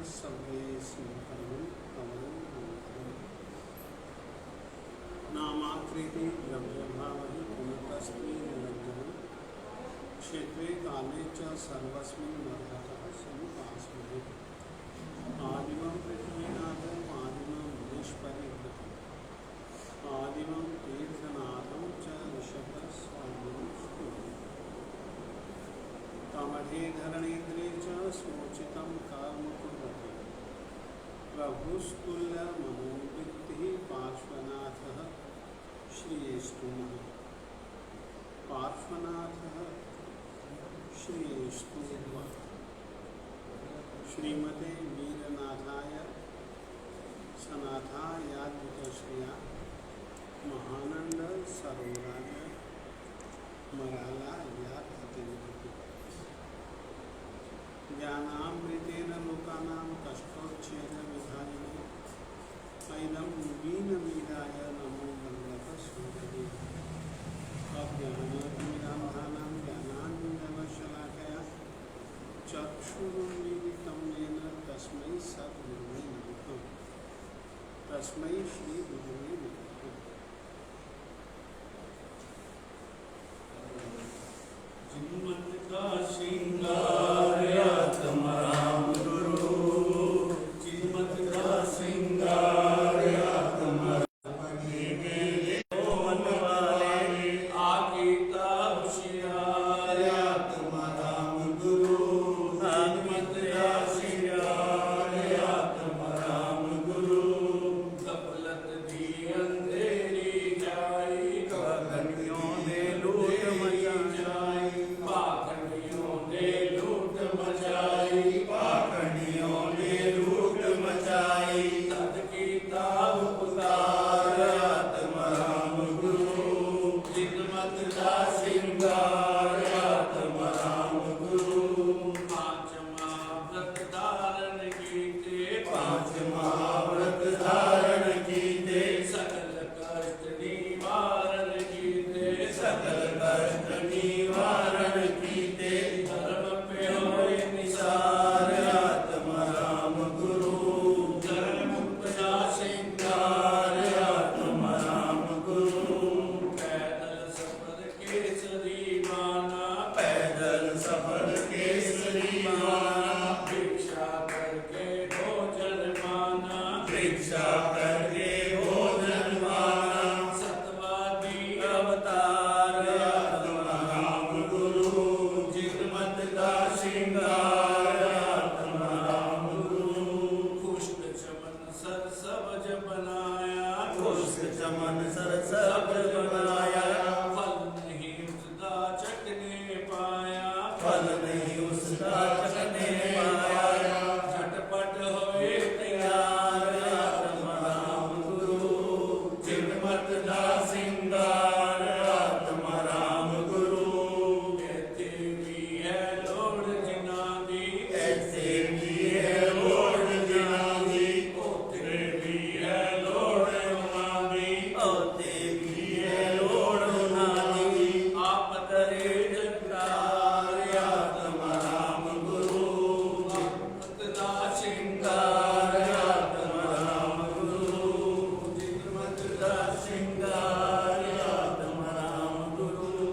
सर्वेस्मिन् नामाकृति द्रव्यभावहि पुनतस्मै निरञ्जनं क्षेत्रे काले च सर्वस्मिन् मर्यादः समुपास्महे आदिमं पृथ्वीनाथम् आदिमं महेश्वरीकृतम् आदिमं तीर्थनाथं च ऋषभस्वामिनं स्तुवन् कामधे धरणेन्द्रे च सोचितं कर्म कुर्वते प्रभुस्तुल्यमनोवृत्तिः पार्श्वनाथः श्रीयेस्तु नः पार्श्वनाथः श्रीयेस्तु नः श्रीमते वीरनाथाय सनाथायाद्भुतश्रिया महानंद सरोवराय मरालायातिनिधि ज्ञानामृतेन लोकानां कष्टोच्छेदविधायिने ऐनं वीणवीराय नमो वन्दतस्मृते अज्ञानतिमिरान्धानां ज्ञानान्वितवशलाकया चक्षुरुन्मीलितं येन तस्मै सद्गुरुवे नमः तस्मै श्रीगुरुवे नमः। जिनमत का श्रृंगार आत्माराम गुरु जिनमत का श्रृंगार आत्माराम मन वाले आगे का होशियार आत्माराम गुरु जिनमत का श्रृंगार आत्माराम गुरु गफलत दी अंधेरी जाई गगनियों ने लूट मचाई पाखंडियों ने लूट मचाई तद की ताव उतार आत्माराम गुरु जिनमत का श्रृंगार आत्माराम गुरु पांच महाव्रत धारण कीते सकल कष्ट निवारण कीते धर्म पे होए निसार आत्माराम गुरु धर्म उपजा श्रृंगार आत्माराम गुरु पैदल सफर केसरी माना भिक्षा करके भोजन माना सतवादी अवतार आत्माराम गुरु जिनमत का श्रृंगार आत्माराम गुरु खुश्क चमन सर सबज बनाया फल नहीं उसका चखने पाया झटपट होए तैयार आत्माराम गुरु जिनमत का श्रृंगार आत्माराम गुरु ऐसे भी है लोड़ जिनादी ओते भी है लोड़ उनादी आप करे जगदार आत्माराम गुरु जिनमत का श्रृंगार आत्माराम गुरु जिनमत का श्रृंगार आत्माराम गुरु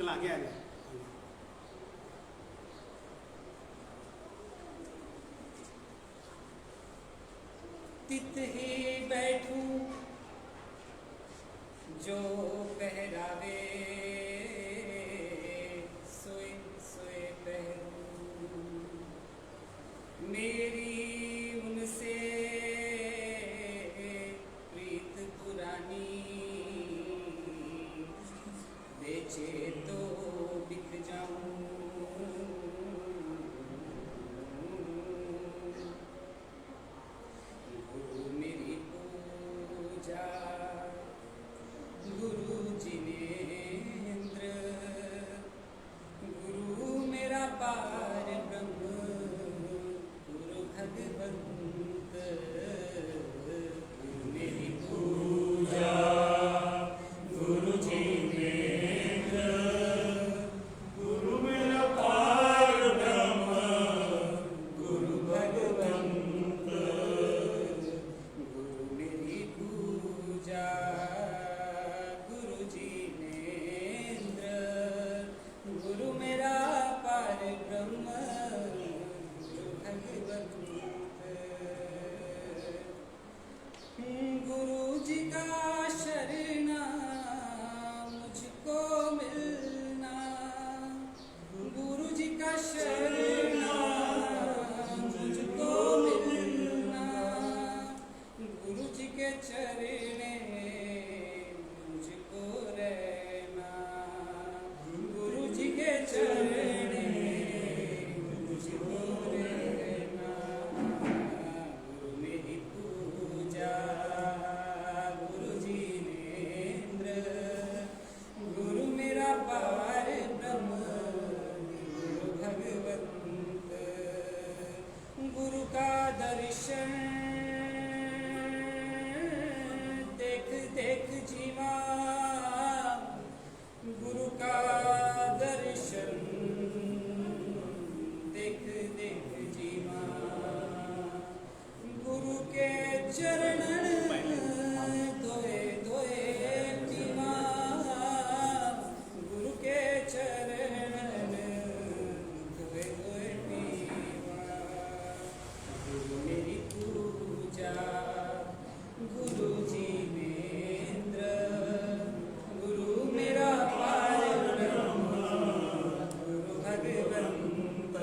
चल आगे आ गया। तित ही बैठूं जो पहरावे, सोए सोए पहरूं। मेरी उनसे प्रीत पुरानी, बेचे तो बिक जाऊं। गुरु मेरी पूजा, गुरु जिनेंद्र, गुरु मेरा पार ब्रह्म, गुरु भगवंत। गुरु मेरी पूजा, गुरु जिनेंद्र, गुरु मेरा पार ब्रह्म, गुरु भगवंत। गुरु मेरी पूजा, गुरु जिनेंद्र, गुरु मेरा पार ब्रह्म, गुरु भगवंत। गुरु जी का शरणा मुझको मिलना, गुरु जी का शरणा मुझको मिलना, गुरु जी के चरणे मुझको रहना, गुरु जी के चरणे मुझको रहना। गुरु मेरी पूजा, गुरु जिनेंद्र, गुरु मेरा पार ब्रह्म, गुरु भगवंत। गुरु का दर्शन देख देख जीवा, गुरु का दर्शन देख देख जीवा। गुरु के चरणन धोए धोए पीवा, गुरु के चरणन धोए धोए पीवा। गुरु मेरी पूजा, गुरु जिनेंद्र, गुरु मेरा पार ब्रह्म, गुरु भगवंत।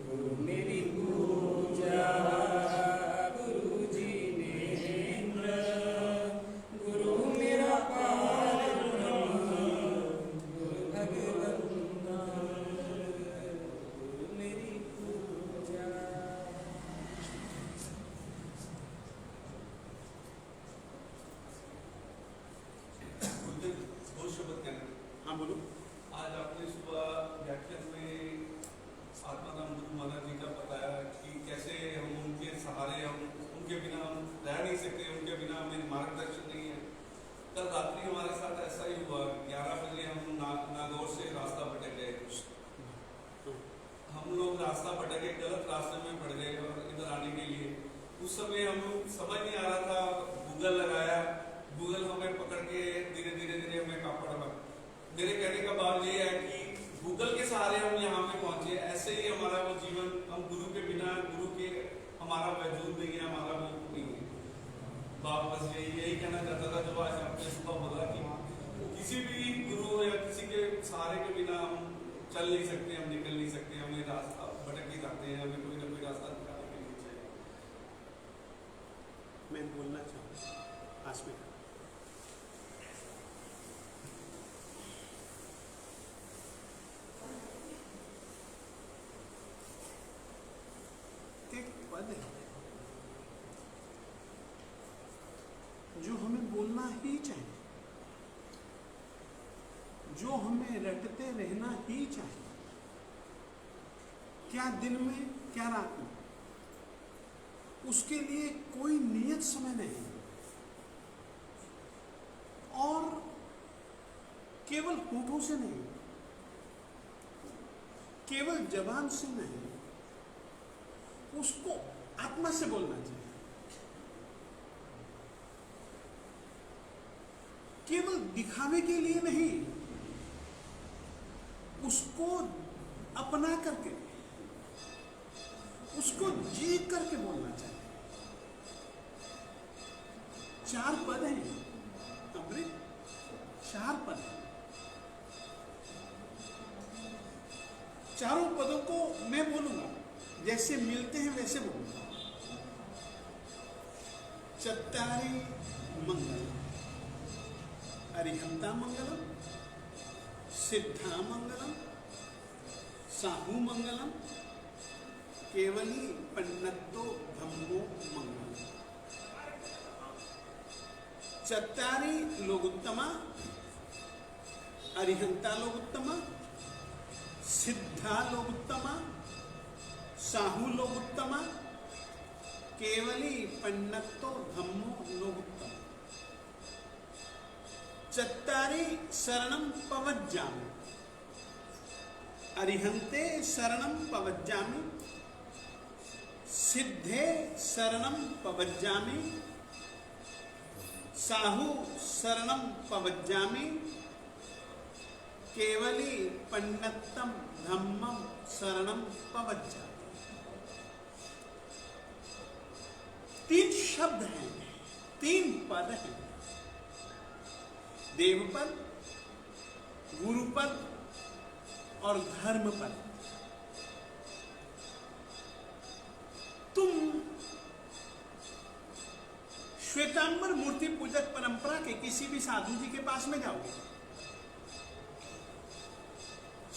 गुरु मेरी पूजा, गुरु जिनेंद्र, गुरु मेरा पार ब्रह्म, गुरु भगवंत। गुरु मेरी पूजा। दो शब्द कहना। हाँ बोलो। आज आपने सुबह व्याख्यान में आत्माराम गुरु महाराज जी का बताया कि कैसे हम उनके सहारे, हम उनके बिना हम रह नहीं सकते, उनके बिना हमें मार्गदर्शन नहीं है। कल रात्रि हमारे साथ ऐसा ही हुआ। 11 बजे हम नागौर से रास्ता भटक गए। हम लोग रास्ता भटके, गलत रास्ते में पड़ गए और इधर आने के लिए उस समय हम समझ नहीं आ रहा था। गूगल लगाया, गूगल हमें पकड़ के धीरे धीरे धीरे हमें कापड़ रहा। मेरे कहने का भाव ये है कि गूगल के सहारे हम यहाँ पे पहुंचे। ऐसे ही हमारा वो जीवन, हम गुरु के बिना, गुरु के हमारा वजूद नहीं है, हमारा वो नहीं है। बाप बस यही कहना चाहता था जो आज आपने सुबह बोला कि किसी भी गुरु या किसी के सहारे के बिना हम चल नहीं सकते, हम निकल नहीं सकते, हमें रास्ता भटक ही जाते हैं, हमें कोई ना कोई रास्ता निकालने के लिए चाहिए। मैं बोलना चाहूँ आज में एक पद है जो हमें बोलना ही चाहिए, जो हमें रटते रहना ही चाहिए, क्या दिन में क्या रात में। उसके लिए कोई नियत समय नहीं और केवल होठों से नहीं, केवल जबान से नहीं, उसको आत्मा से बोलना चाहिए। केवल दिखावे के लिए नहीं, उसको अपना करके, उसको जी करके बोलना चाहिए। 4 पद हैं अमृत, 4 पद हैं। चारों पदों को मैं बोलूंगा, जैसे मिलते हैं वैसे बोलूंगा। चत्तारि मंगलम, अरिहंता मंगलम, सिद्धा मंगलम, साहू मंगलम, केवली पन्नत्तो धम्मो मंगलम। चत्तारि लोगुत्तमा, अरिहंता लोगुत्तमा, सिद्धा लोगुत्तमा, साहू लोगुत्तमा, केवली पन्नत्तो धम्मो लोगुत्तम। चत्तारि शरणं पवज्जामि, अरिहंते शरणं पवज्जामि, सिद्धे शरणं पवज्जामि, साहू शरणं पवज्जामि, केवली पन्नत्तम धम्मम शरणं पवज्जामि। 3 शब्द हैं, 3 पद हैं। देवपद, गुरुपद और धर्मपद। तुम श्वेतांबर मूर्ति पूजक परंपरा के किसी भी साधु जी के पास में जाओगे,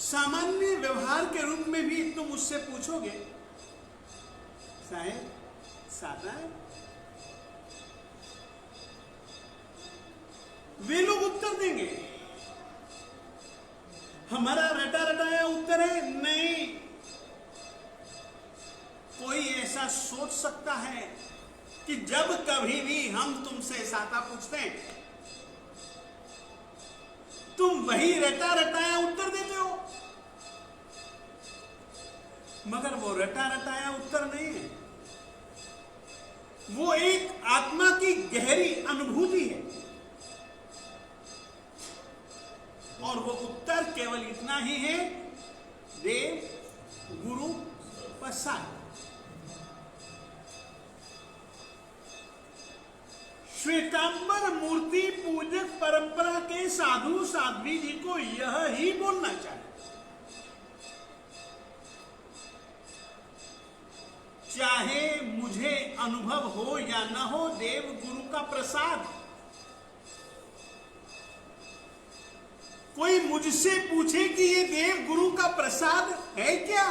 सामान्य व्यवहार के रूप में भी तुम उससे पूछोगे, साहेब सादा है? वे लोग उत्तर देंगे, हमारा रटा रटाया उत्तर है नहीं। कोई ऐसा सोच सकता है कि जब कभी भी हम तुमसे सादा पूछते हैं, तुम वही रटा रटाया उत्तर देते हो? मगर वो रटा रटाया उत्तर नहीं है, वो एक आत्मा की गहरी अनुभूति है। और वो उत्तर केवल इतना ही है, देव गुरु प्रसाद। श्वेतांबर मूर्ति पूजक परंपरा के साधु साध्वी जी को यह ही बोलना चाहिए। चाहे मुझे अनुभव हो या न हो, देव गुरु का प्रसाद। कोई मुझसे पूछे कि ये देव गुरु का प्रसाद है क्या,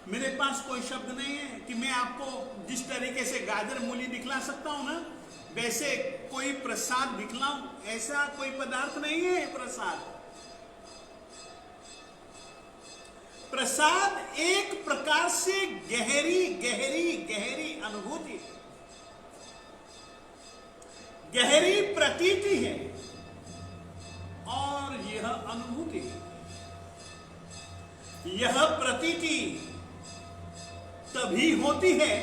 मेरे पास कोई शब्द नहीं है कि मैं आपको जिस तरीके से गाजर मूली दिखला सकता हूं ना, वैसे कोई प्रसाद दिखलाऊं, ऐसा कोई पदार्थ नहीं है प्रसाद। प्रसाद एक प्रकार से गहरी गहरी गहरी अनुभूति, गहरी प्रतीति है। और यह अनुभूति, यह प्रतीति तभी होती है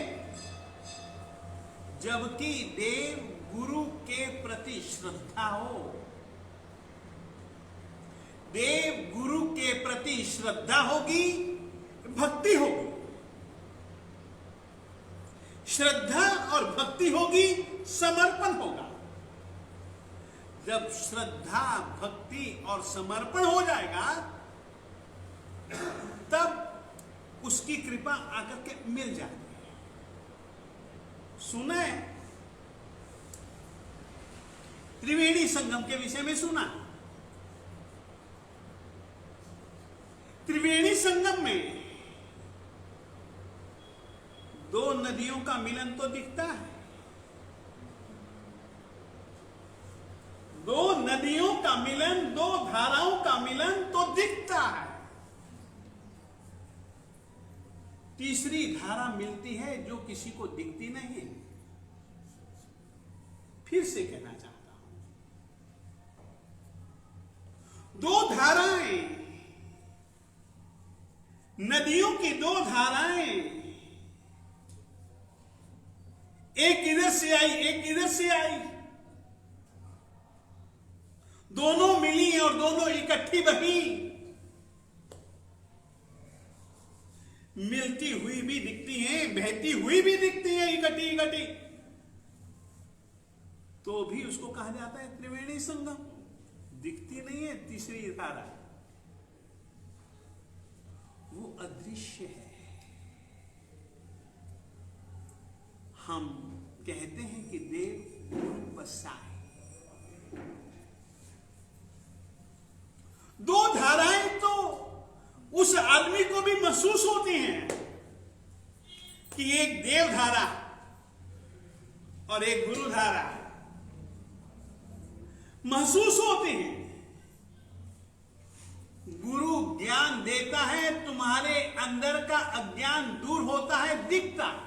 जबकि देव गुरु के प्रति श्रद्धा हो। देव गुरु के प्रति श्रद्धा होगी, भक्ति होगी। श्रद्धा और भक्ति होगी, समर्पण होगा। जब श्रद्धा, भक्ति और समर्पण हो जाएगा, तब उसकी कृपा आकर के मिल जाती है। सुना है त्रिवेणी संगम के विषय में सुना। त्रिवेणी संगम में 2 नदियों का मिलन तो दिखता है, 2 नदियों का मिलन, 2 धाराओं का मिलन तो दिखता है। तीसरी धारा मिलती है जो किसी को दिखती नहीं। फिर से कहना चाहता हूं, 2 धाराएं, नदियों की 2 धाराएं, एक इधर से आई, एक इधर से आई। दोनों मिली और दोनों इकट्ठी बही, मिलती हुई भी दिखती हैं, बहती हुई भी दिखती हैं, इकट्ठी इकट्ठी, तो भी उसको कहा जाता है त्रिवेणी संगम। दिखती नहीं है तीसरी धारा, वो अदृश्य है। हम कहते हैं कि देव गुरु बसाए। दो धाराएं तो उस आदमी को भी महसूस होती हैं कि एक देव धारा और एक गुरु धारा महसूस होते हैं। गुरु ज्ञान देता है, तुम्हारे अंदर का अज्ञान दूर होता है, दिखता है,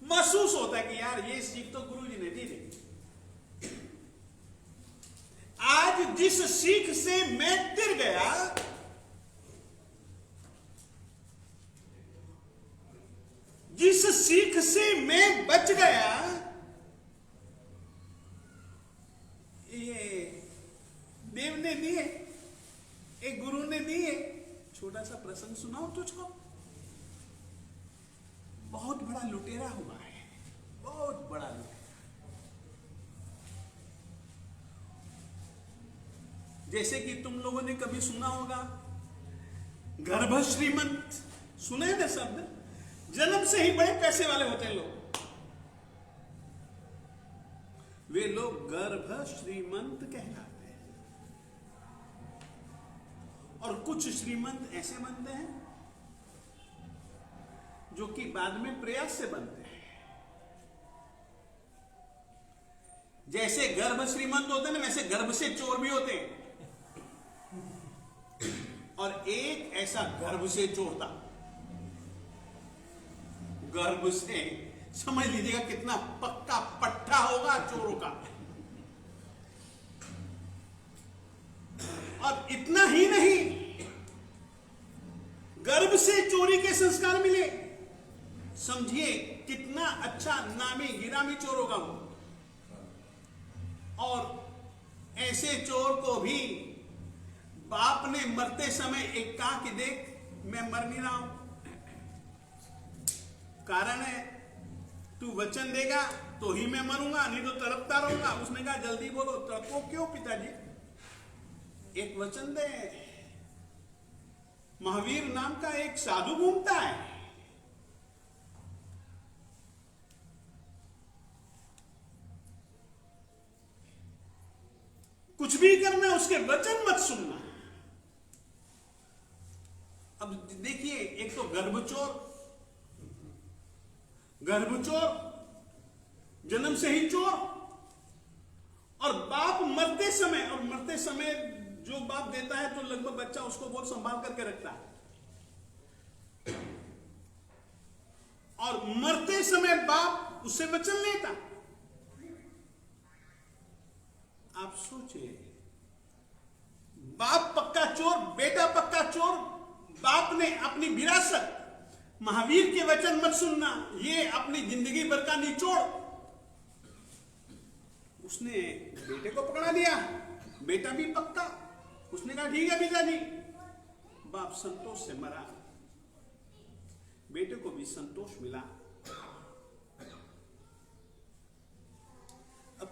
महसूस होता है कि यार ये सीख तो गुरु जी ने दी थी। आज जिस सीख से मैं तिर गया, जिस सीख से मैं बच गया, ये देव ने दिए, एक गुरु ने दिए। छोटा सा प्रसंग सुनाओ तुझको। बहुत बड़ा लुटेरा हुआ है, बहुत बड़ा लुटेरा। जैसे कि तुम लोगों ने कभी सुना होगा गर्भ श्रीमंत, सुने ना शब्द? जन्म से ही बड़े पैसे वाले होते हैं लोग, वे लोग गर्भ श्रीमंत कहलाते हैं। और कुछ श्रीमंत ऐसे बनते हैं जो कि बाद में प्रयास से बनते हैं। जैसे गर्भ श्रीमंत होते हैं ना, वैसे गर्भ से चोर भी होते हैं। और एक ऐसा गर्भ से चोर था, गर्भ से, समझ लीजिएगा कितना पक्का पट्टा होगा चोरों का। और इतना ही नहीं, गर्भ से चोरी के संस्कार मिले। समझिए कितना अच्छा नामी गिरामी चोर होगा वो। और ऐसे चोर को भी बाप ने मरते समय एक कहा कि देख मैं मर नहीं रहा हूं, कारण है तू वचन देगा तो ही मैं मरूंगा, नहीं तो तड़पता रहूंगा। उसने कहा जल्दी बोलो। तड़पो क्यों पिताजी, एक वचन दे। महावीर नाम का एक साधु घूमता है, कुछ भी करना उसके वचन मत सुनना। अब देखिए, एक तो गर्भचोर, जन्म से ही चोर, और बाप मरते समय, और मरते समय जो बाप देता है तो लगभग बच्चा उसको बहुत संभाल करके रखता है, और मरते समय बाप उससे वचन लेता। आप सोचिए, बाप पक्का चोर, बेटा पक्का चोर, बाप ने अपनी विरासत, महावीर के वचन मत सुनना, ये अपनी जिंदगी भर का निचोड़, उसने बेटे को पकड़ा लिया। बेटा भी पक्का, उसने कहा ठीक है पिताजी। बाप संतोष से मरा, बेटे को भी संतोष मिला। अब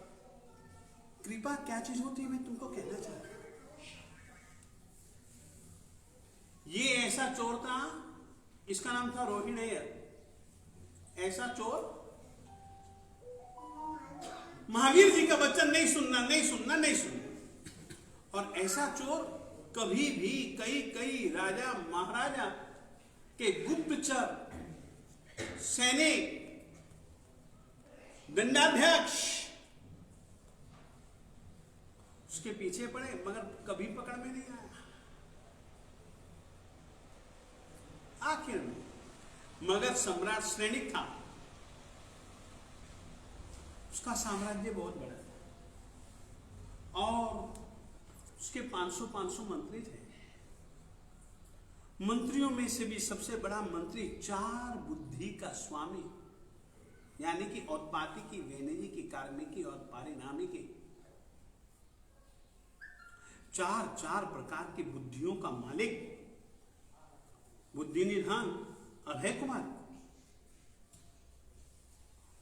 कृपा क्या चीज होती है मैं तुमको कहना चाहता हूं। ये ऐसा चोर था, इसका नाम था रोहिणी अय्यर। ऐसा चोर महावीर जी का वचन नहीं सुनना, नहीं सुनना, नहीं सुनना। और ऐसा चोर कभी भी कई राजा महाराजा के गुप्तचर, सैनिक, दंडाध्यक्ष उसके पीछे पड़े, मगर कभी पकड़ में नहीं आया। आखिर में मगध सम्राट श्रेणिक था, उसका साम्राज्य बहुत बड़ा था और उसके 500 मंत्री थे। मंत्रियों में से भी सबसे बड़ा मंत्री 4 बुद्धि का स्वामी, यानी कि औत्पातिकी, वेनेजी की, कार्मिकी और पारिणामिकी, चार चार प्रकार की बुद्धियों का मालिक बुद्धि निधान अभय कुमार,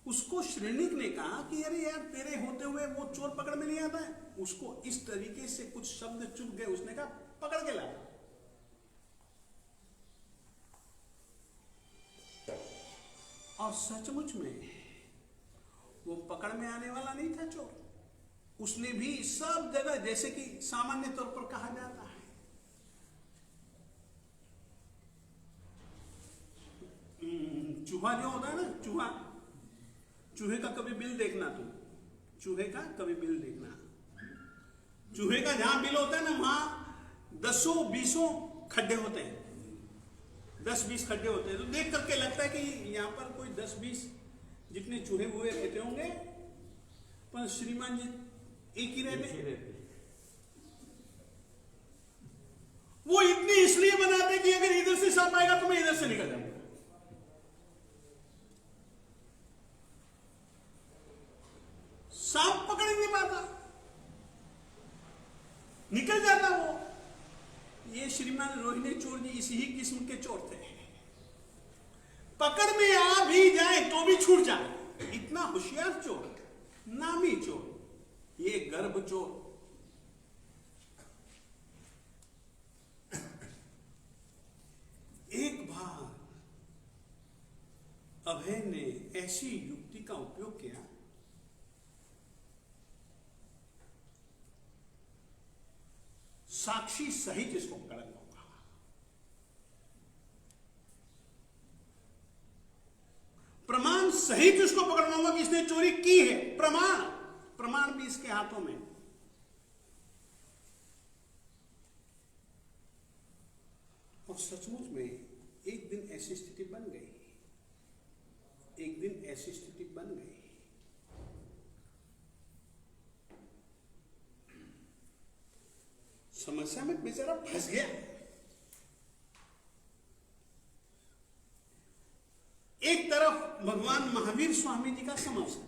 उसको श्रेणिक ने कहा कि अरे यार तेरे होते हुए वो चोर पकड़ में नहीं आता है। उसको इस तरीके से कुछ शब्द चुप गए, उसने कहा पकड़ के लाया। और सचमुच में वो पकड़ में आने वाला नहीं था चोर। उसने भी सब जगह, जैसे कि सामान्य तौर पर कहा जाता है, चूहा जो होता है ना, चूहे का कभी बिल देखना तुम, चूहे का कभी बिल देखना। चूहे का जहां बिल होता है ना, वहां 10-20 खड्डे होते हैं, 10-20 खड्डे होते हैं। तो देख करके लगता है कि यहां पर कोई 10-20 जितने चूहे हुए रहते होंगे, पर श्रीमान जी एक ही रहते। वो इतनी इसलिए बनाते कि अगर इधर से सांप आएगा तो मैं इधर से निकल जाऊंगा। सांप पकड़ नहीं पाता, निकल जाता वो। ये श्रीमान रोहिणी चोर जी इसी ही किस्म के चोर थे। पकड़ में आ भी जाए तो भी छूट जाए, इतना होशियार चोर, नामी चोर, ये गर्भ चोर। एक बार अभय ने ऐसी युक्ति का उपयोग किया, साक्षी सहित इसको पकड़ लूंगा। प्रमाण सहित इसको पकड़ लूंगा कि इसने चोरी की है। प्रमाण भी इसके हाथों में। और सचमुच में एक दिन ऐसी स्थिति बन गई, समस्या में बेचारा फंस गया। एक तरफ भगवान महावीर स्वामी जी का समस्या,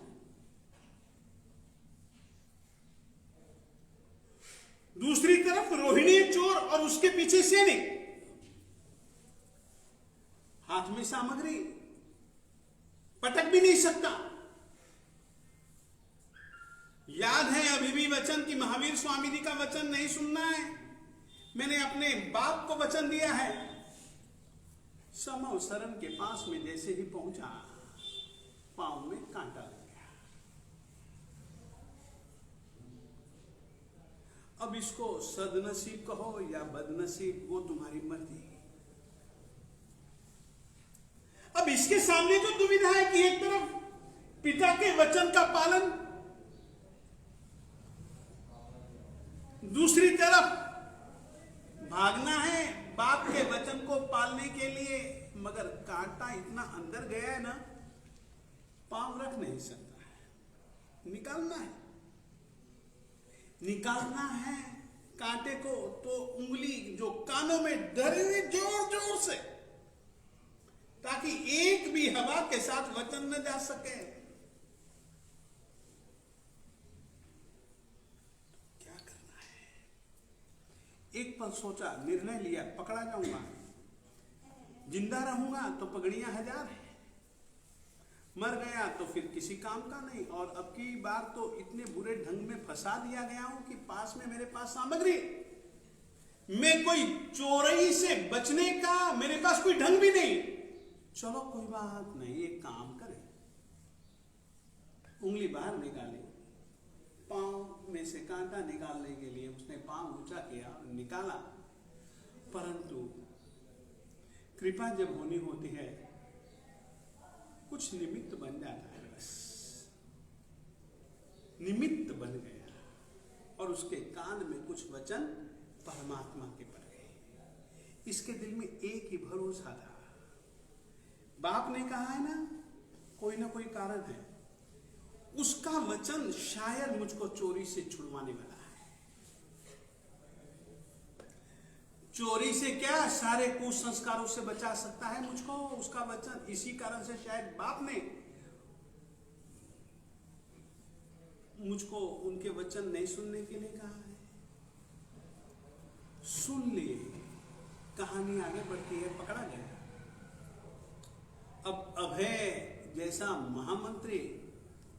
दूसरी तरफ रोहिणी चोर और उसके पीछे सैनिक, हाथ में सामग्री, पटक भी नहीं सकता। याद है अभी भी वचन कि महावीर स्वामी जी का वचन नहीं सुनना है। मैंने अपने बाप को वचन दिया है। समव शरण के पास में जैसे ही पहुंचा, पांव में कांटा लग गया। अब इसको सदनसीब कहो या बदनसीब, वो तुम्हारी मर्जी। अब इसके सामने जो दुविधा है कि एक तरफ पिता के वचन का पालन, दूसरी तरफ भागना है बाप के वचन को पालने के लिए, मगर कांटा इतना अंदर गया है ना, पांव रख नहीं सकता है। निकालना है कांटे को, तो उंगली जो कानों में धरी हुई जोर जोर से, ताकि एक भी हवा के साथ वचन न जा सके। क्या करना है? एक पल सोचा, निर्णय लिया, पकड़ा जाऊंगा, जिंदा रहूंगा तो पगड़ियां 1000 है, मर गया तो फिर किसी काम का नहीं। और अब की बार तो इतने बुरे ढंग में फंसा दिया गया हूं कि पास में मेरे पास सामग्री, मैं कोई चोरी से बचने का मेरे पास कोई ढंग भी नहीं। चलो कोई बात नहीं, एक काम करें, उंगली बाहर निकाली, पांव में से कांटा निकालने के लिए उसने पांव ऊंचा किया, निकाला। परंतु कृपा जब होनी होती है, कुछ निमित्त बन जाता है, बस निमित्त बन गया और उसके कान में कुछ वचन परमात्मा के पड़ गए। इसके दिल में एक ही भरोसा था, बाप ने कहा है ना कोई कारण है, उसका वचन शायद मुझको चोरी से छुड़वाने वाला है। चोरी से क्या, सारे कुसंस्कारों से बचा सकता है मुझको उसका वचन। इसी कारण से शायद बाप ने मुझको उनके वचन नहीं सुनने के लिए कहा है। सुन लिए, कहानी आगे बढ़ती है, पकड़ा गया। अब अभय जैसा महामंत्री,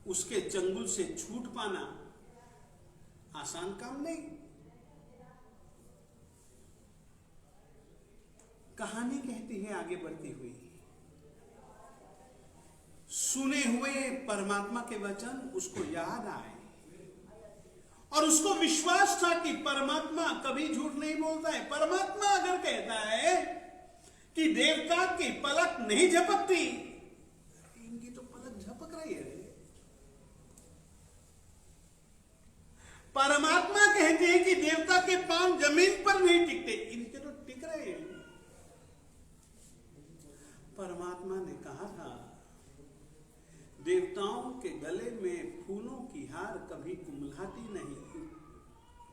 उसके चंगुल से छूट पाना आसान काम नहीं। कहानी कहती है आगे बढ़ती हुई, सुने हुए परमात्मा के वचन उसको याद आए और उसको विश्वास था कि परमात्मा कभी झूठ नहीं बोलता है। परमात्मा अगर कहता है कि देवता की पलक नहीं झपकती, इनकी तो पलक झपक रही है। परमात्मा कहते हैं कि देवता के पांव जमीन पर नहीं टिकते, इनके तो टिक रहे हैं। परमात्मा ने कहा था देवताओं के गले में फूलों की हार कभी कुम्हलाती नहीं,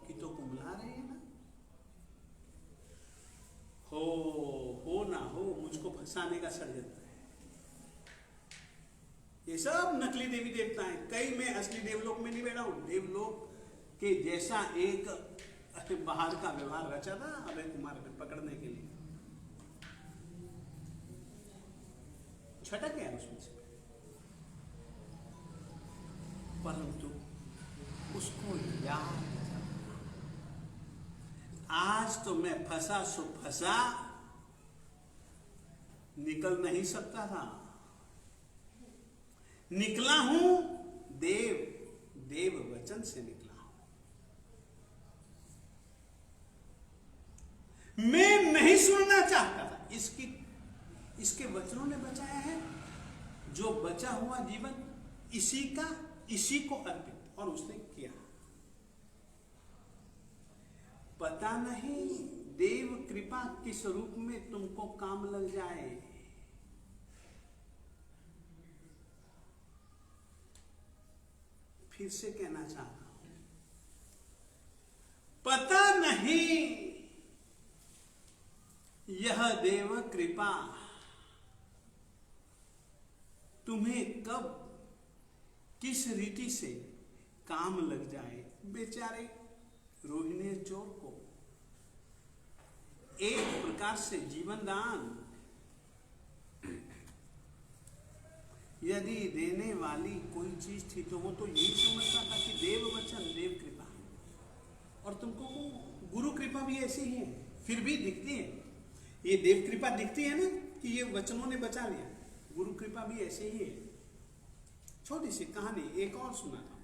कि तो कुम्हला रहे हैं ना। हो ना हो, मुझको फंसाने का षड्यंत्र है। ये सब नकली देवी देवता हैं। कई मैं असली देवलोक में नहीं बैठा हूं। देवलोक के जैसा एक बाहर का व्यवहार रचा था अभय कुमार ने पकड़ने के लिए, छटक गया उसमें से, परंतु उसको याद, आज तो मैं फंसा सो फंसा, निकल नहीं सकता था। निकला हूं देव वचन से निकला हूं। मैं नहीं सुनना चाहता था। इसके वचनों ने बचाया है। जो बचा हुआ जीवन इसी को अर्पित, और उसने किया। पता नहीं देव कृपा किस रूप में तुमको काम लग जाए। फिर से कहना चाहता हूं, पता नहीं यह देव कृपा तुम्हें कब किस रीति से काम लग जाए। बेचारे रोहिणी चोर को एक प्रकार से जीवन दान यदि देने वाली कोई चीज थी तो वो तो यही समझता था कि देव वचन देव कृपा, और तुमको गुरु कृपा भी ऐसी ही है, फिर भी दिखती है। ये देव कृपा दिखती है ना कि ये वचनों ने बचा लिया, गुरु कृपा भी ऐसे ही है। छोटी सी कहानी एक और सुना था।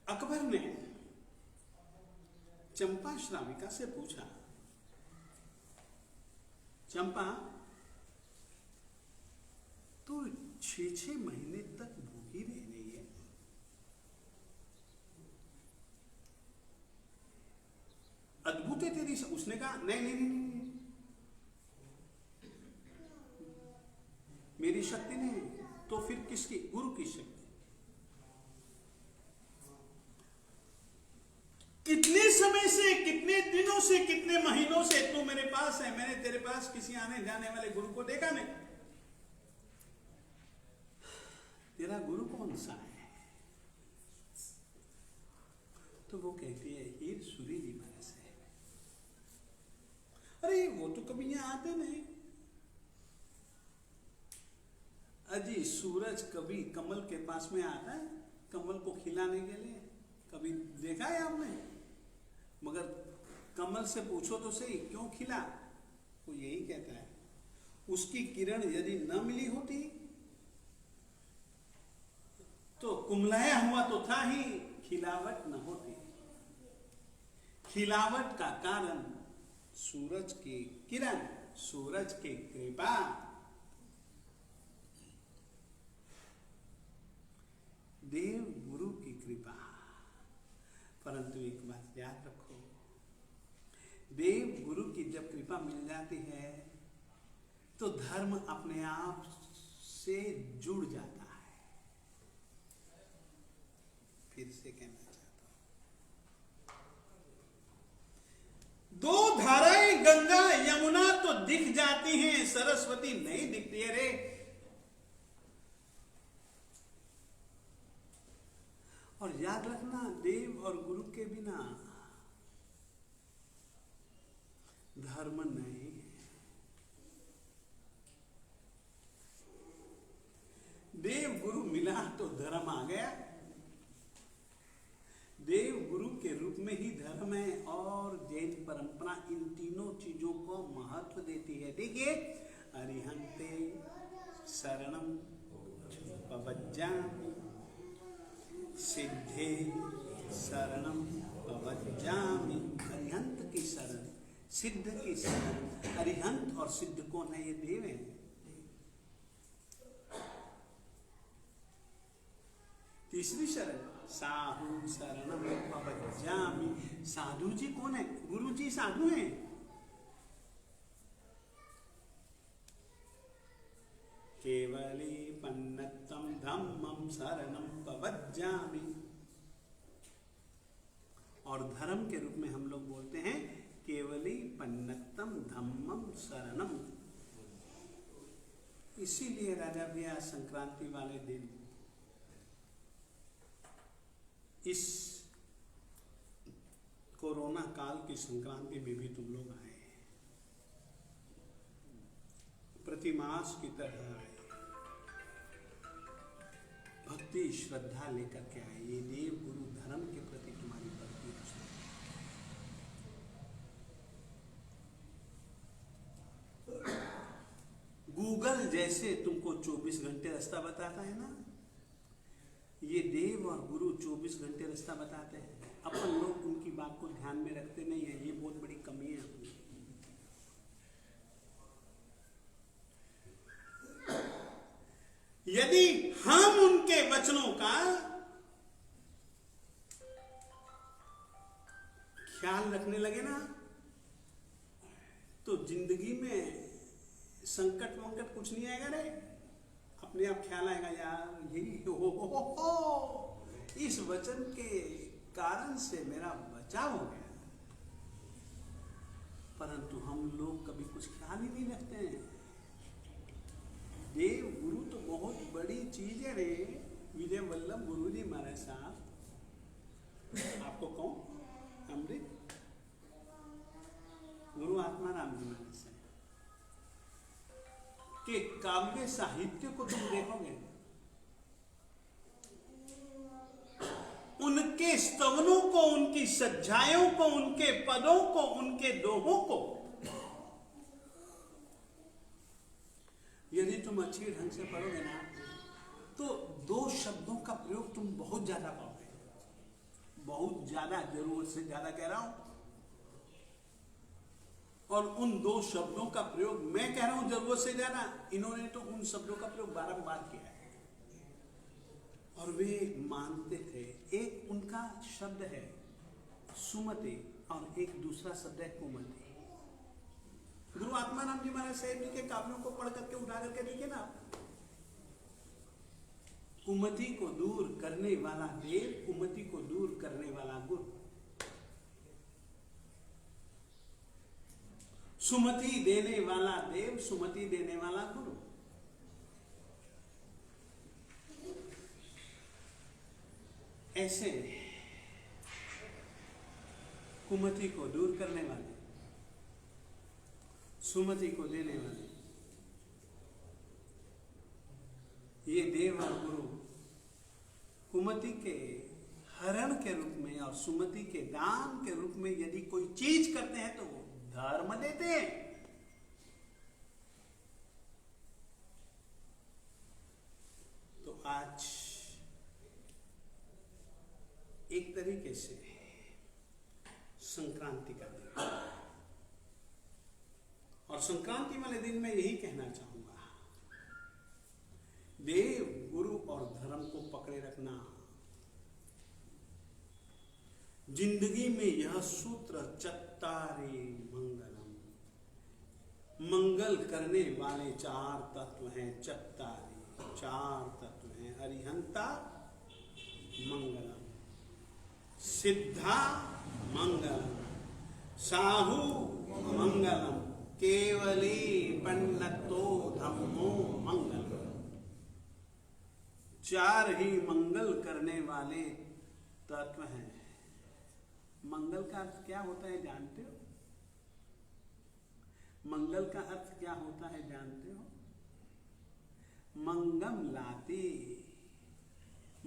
अकबर ने चंपा श्राविका से पूछा, चंपा तो 6 महीने तक भूखी रह रही है, अद्भुत है तेरी। उसने कहा नहीं, मेरी शक्ति नहीं, तो फिर किसकी? गुरु की शक्ति। कितने समय से, कितने दिनों से, कितने महीनों से तू मेरे पास है, मैंने तेरे पास किसी आने जाने वाले गुरु को देखा नहीं। तेरा गुरु कौन सा है? तो वो कहती है हीर सूरी जी महाराज से। अरे वो तो कभी यहां आते नहीं। अजी सूरज कभी कमल के पास में आता है कमल को खिलाने के लिए? कभी देखा है आपने? मगर कमल से पूछो तो सही क्यों खिला, वो यही कहता है उसकी किरण यदि न मिली होती तो कुमलाया हुआ तो था ही, खिलावट न होती। खिलावट का कारण सूरज की किरण, सूरज की कृपा। देव गुरु की कृपा। परंतु एक बात याद रखो, देव गुरु की जब कृपा मिल जाती है तो धर्म अपने आप से जुड़ जाता है। फिर से कहना चाहता हूं, 2 धाराएं गंगा यमुना तो दिख जाती हैं, सरस्वती नहीं दिखती है रे। याद रखना, देव और गुरु के बिना धर्म नहीं है। देव गुरु मिला तो धर्म आ गया। देव गुरु के रूप में ही धर्म है और जैन परंपरा इन तीनों चीजों को महत्व देती है। देखिए, अरिहंते शरणम पवज्जामि, सिद्धे शरणम पवज्जामि। अरिहंत की शरण, सिद्ध की शरण। अरिहंत और सिद्ध कौन है? ये देव है। तीसरी शरण साधु शरणम पवज्जामि। साधु जी कौन है? गुरु जी साधु हैं। केवली पन्नतम धम्मम शरणम पवज्जामि। और धर्म के रूप में हम लोग बोलते हैं केवली पन्नतम धम्मम शरणम। इसीलिए राजा भैया संक्रांति वाले दिन इस कोरोना काल की संक्रांति में भी तुम लोग आए, प्रतिमास की तरह आए, भक्ति श्रद्धा लेकर के आए। ये देव गुरु धर्म के प्रति तुम्हारी भक्ति है। गूगल जैसे तुमको 24 घंटे रास्ता बताता है ना, ये देव और गुरु 24 घंटे रास्ता बताते हैं। अपन लोग उनकी बात को ध्यान में रखते नहीं है। ये बहुत बड़ी कमी है अपनी। यदि हम उनके वचनों का ख्याल रखने लगे ना, तो जिंदगी में संकट वंकट कुछ नहीं आएगा रे। अपने आप ख्याल आएगा, यार यही हो, इस वचन के कारण से मेरा बचाव हो गया। परंतु हम लोग कभी कुछ ख्याल ही नहीं रखते हैं। देव गुरु तो बहुत बड़ी चीज है रे। विजय वल्लभ गुरु जी महाराज साहब, आपको कौन अमृत गुरु आत्मा राम जी महाराज साहब के काव्य साहित्य को तुम देखोगे, उनके स्तवनों को, उनकी सज्जायों को, उनके पदों को, उनके दोहों को यदि तुम अच्छी ढंग से पढ़ोगे ना, तो दो शब्दों का प्रयोग तुम बहुत ज्यादा पाओगे। बहुत ज्यादा, जरूरत से ज्यादा कह रहा हूं। और उन दो शब्दों का प्रयोग मैं कह रहा हूं जरूरत से ज्यादा, इन्होंने तो उन शब्दों का प्रयोग बारंबार किया है। और वे मानते थे। एक उनका शब्द है सुमति और एक दूसरा शब्द है कुमति। गुरु आत्माराम जी महाराज साहब जी के काव्यों को पढ़ करके उठा करके देखिए ना, कुमति को दूर करने वाला देव, कुमति को दूर करने वाला गुरु। सुमति देने वाला देव, सुमति देने वाला गुरु। ऐसे कुमति को दूर करने वाले, सुमति को देने वाले ये देव और गुरु कुमति के हरण के रूप में और सुमति के दान के रूप में यदि कोई चीज करते हैं तो वो धर्म देते हैं। तो आज एक तरीके से संक्रांति का दिन, और संक्रांति वाले दिन में यही कहना चाहूंगा, देव गुरु और धर्म को पकड़े रखना। जिंदगी में यह सूत्र चत्तारे मंगलम, मंगल करने वाले चार तत्व हैं। चत्तारे चार तत्व हैं। अरिहंता मंगलम, सिद्धा मंगलम, साहु मंगलम, केवली पन्नतो धम्मो मंगलम। चार ही मंगल करने वाले तत्व है। मंगल का अर्थ क्या होता है जानते हो? मंगल का अर्थ क्या होता है जानते हो? मंगम लाते,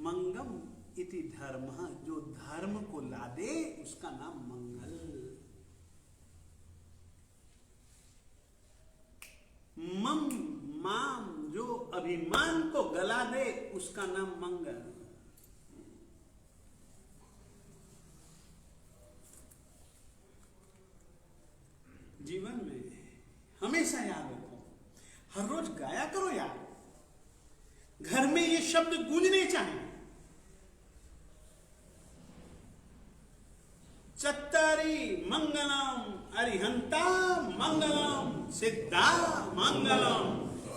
मंगम इति धर्म, जो धर्म को ला दे उसका नाम मंगल। मम माम, जो अभिमान को गला दे उसका नाम मंगल। जीवन में हमेशा याद रखो, हर रोज गाया करो यार, घर में ये शब्द गूंजने चाहिए। चत्तारी मंगलम अरिहंता मंगलम सिद्धा मंगलम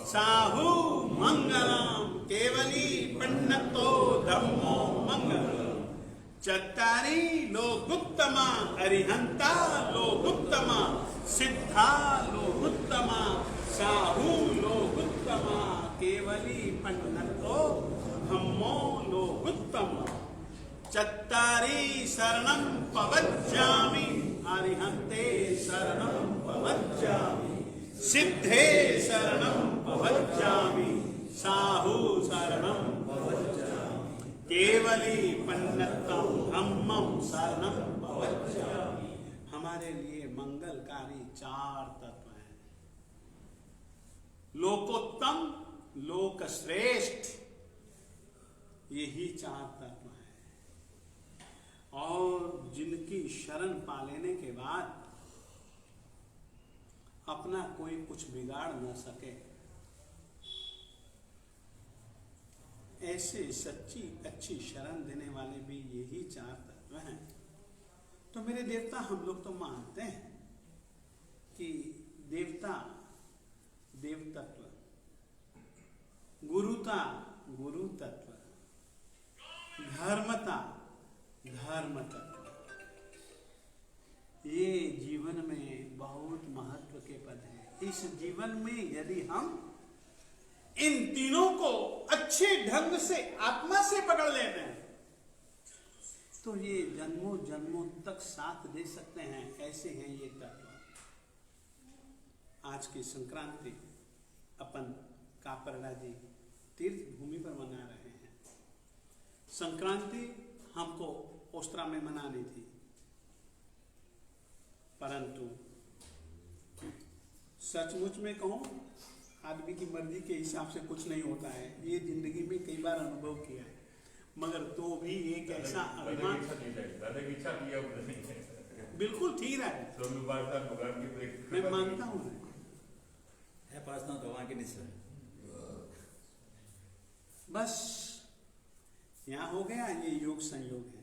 साहु मंगलम केवली पंडितो धम्मो मंगलम। चत्तारी लोकुत्तमा अरिहंता लोकुत्तमा सिद्धा लोकुत्तमा साहु लोकुत्तमा केवली पंडितो धम्मो लोकुत्तमा। चत्तारी शरणं पवज्जामि अरिहन्ते शरणं पवज्जामि सिद्धे शरणं पवज्जामि साहु शरणं पवज्जामि केवली पंडितं धम्मं शरणं पवज्जामि। हमारे लिए मंगलकारी 4 तत्व हैं। लोकोत्तम, लोकश्रेष्ठ, यही 4 तत्व हैं। और जिनकी शरण पा लेने के बाद अपना कोई कुछ बिगाड़ न सके, ऐसे सच्ची अच्छी शरण देने वाले भी यही 4 तत्व हैं। तो मेरे देवता, हम लोग तो मानते हैं कि देवता देव तत्व, गुरुता गुरु तत्व, धर्मता धर्म तत्व, ये जीवन में बहुत महत्व के पद हैं। इस जीवन में यदि हम इन तीनों को अच्छे ढंग से आत्मा से पकड़ लेते हैं तो ये जन्मों जन्मों तक साथ दे सकते हैं। ऐसे हैं ये तत्व। आज की संक्रांति अपन कापरड़ा जी तीर्थ भूमि पर मना रहे हैं। संक्रांति हमको ओस्त्रा में मनानी थी, परंतु सचमुच में कहूं, आदमी की मर्जी के हिसाब से कुछ नहीं होता है। ये जिंदगी में कई बार अनुभव किया है, मगर तो भी एक ऐसा अभिमान, बिल्कुल ठीक है, मैं मानता हूँ भगवान के निश्चय। बस यहाँ हो गया, ये योग संयोग है।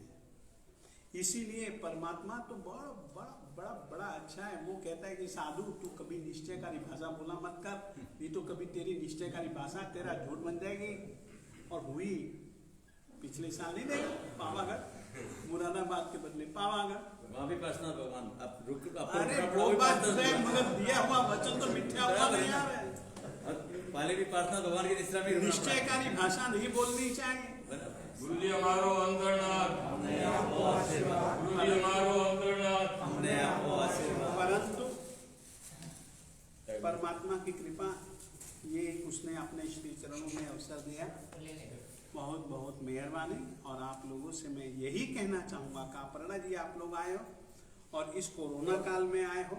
इसीलिए परमात्मा तो बड़ा बड़ा बड़ा बड़ा अच्छा है। वो कहता है कि साधु तू कभी निश्चयकारी भाषा बोला मत कर, नहीं तो कभी तेरी निश्चयकारी भाषा तेरा झूठ बन जाएगी। और हुई पिछले साल ही देखा, पावागढ़, मुरादाबाद के बदले पावागढ़, वहाँ भी पासना भगवान आप रुक। अरे वो बात है, मगर दिया हुआ वचन तो मिथ्या हुआ नहीं आ रहा है। पहले भी प्रार्थना भगवान की निश्चय में निश्चयकारी भाषा नहीं बोलनी चाहिए। गुरुजी हमारो अंतर्नाथ, हमने आपको आशीर्वाद। गुरुजी हमारो अंतर्नाथ, हमने आपको आशीर्वाद। परंतु परमात्मा की कृपा, ये उसने अपने श्री चरणों में अवसर दिया, बहुत बहुत मेहरबानी। और आप लोगों से मैं यही कहना चाहूँगा, कापरड़ा जी आप लोग आए हो और इस कोरोना काल में आए हो,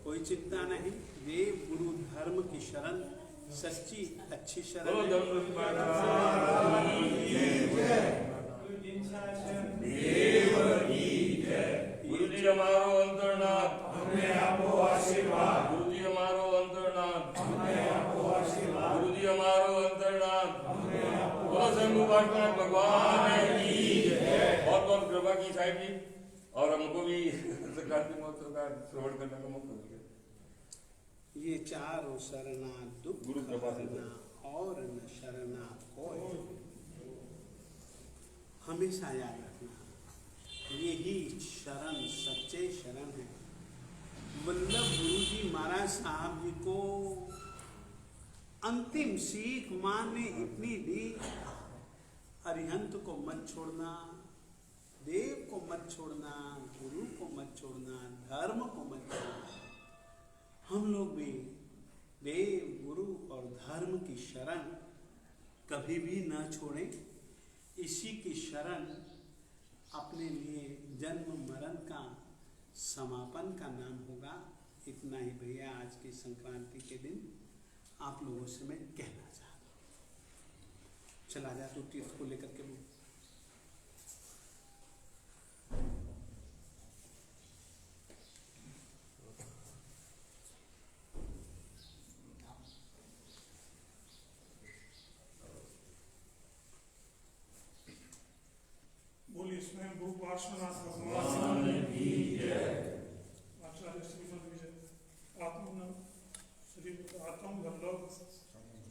कोई चिंता नहीं। देव गुरु धर्म की शरण सच्ची अच्छी शरण है। गुरुजी हमारो अंतर्नाथ, हमने आपको आशीर्वाद। गुरुजी हमारो अंतर्नाथ, हमने आपको आशीर्वाद। गुरुजी हमारो अंतर्नाथ, हमने आपको शंभु पाठनाथ भगवान की जय। बहुत बहुत कृपा की साहिब जी, और हमको भी संक्रांति महोत्सव का श्रवण करने का मौका मिला। ये चारों शरणा दुख गुरु कृपा से और न शरणा कोई। हमेशा याद रखना, यही शरण सच्चे शरण है। वल्लभ गुरु जी महाराज साहब जी को अंतिम सीख मां ने इतनी दी, अरिहंत को मत छोड़ना, देव को मत छोड़ना, गुरु को मत छोड़ना, धर्म को मत छोड़ना। हम लोग भी देव, गुरु और धर्म की शरण कभी भी न छोड़ें। इसी की शरण अपने लिए जन्म मरण का समापन का नाम होगा। इतना ही भैया आज की संक्रांति के दिन आप लोगों से मैं कहना चाहता हूँ। चला जा तू तीर्थ को लेकर के बोल। बोलिए स्वयं भू पार्श्वनाथ भगवान आचार्य श्रीमद विजय आत्मन श्री आत्म वल्लभ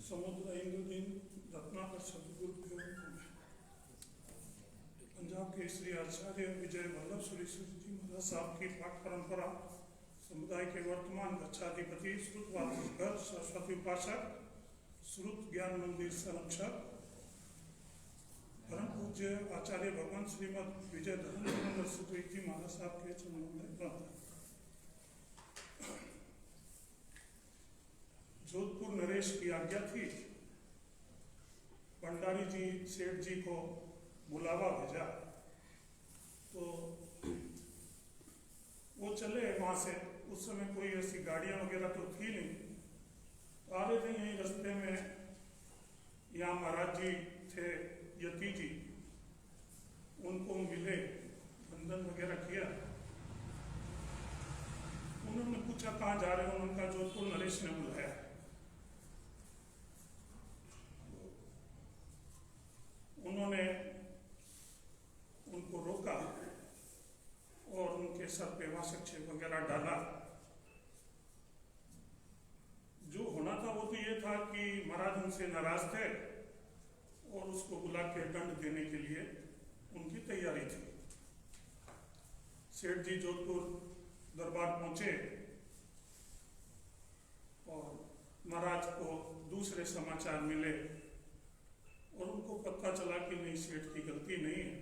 समुद्र इंद्रदीन रत्नाकर सदगुरु पंजाब के श्री आचार्य विजय वल्लभ श्री जी महाराज साहब की पाठ परंपरा समुदाय के वर्तमान गच्छाधिपति श्रुतवादकर सरस्वती उपासक श्रुत ज्ञान मंदिर संरक्षक परम पूज्य आचार्य भगवान श्रीमद विजय धर्म जी महाराज साहब के चरणों में प्रार्थना। जोधपुर नरेश की आज्ञा थी, भंडारी जी सेठ जी को बुलावा भेजा, तो वो चले वहां से। उस समय कोई ऐसी गाड़ियां वगैरह तो थी नहीं, तो आ रहे थे यहीं रास्ते में। यहाँ महाराज जी थे यति जी, उनको मिले, बंधन वगैरह किया। उन्होंने पूछा कहाँ जा रहे हो, उनका जोधपुर नरेश ने बुलाया। उन्होंने उनको रोका और उनके सर पे वासक्षेप वगैरह डाला। जो होना था वो तो ये था कि महाराज उनसे नाराज थे और उसको बुला के दंड देने के लिए उनकी तैयारी थी। सेठ जी जोधपुर दरबार पहुंचे और महाराज को दूसरे समाचार मिले और उनको पता चला कि नहीं, सेठ की गलती नहीं है।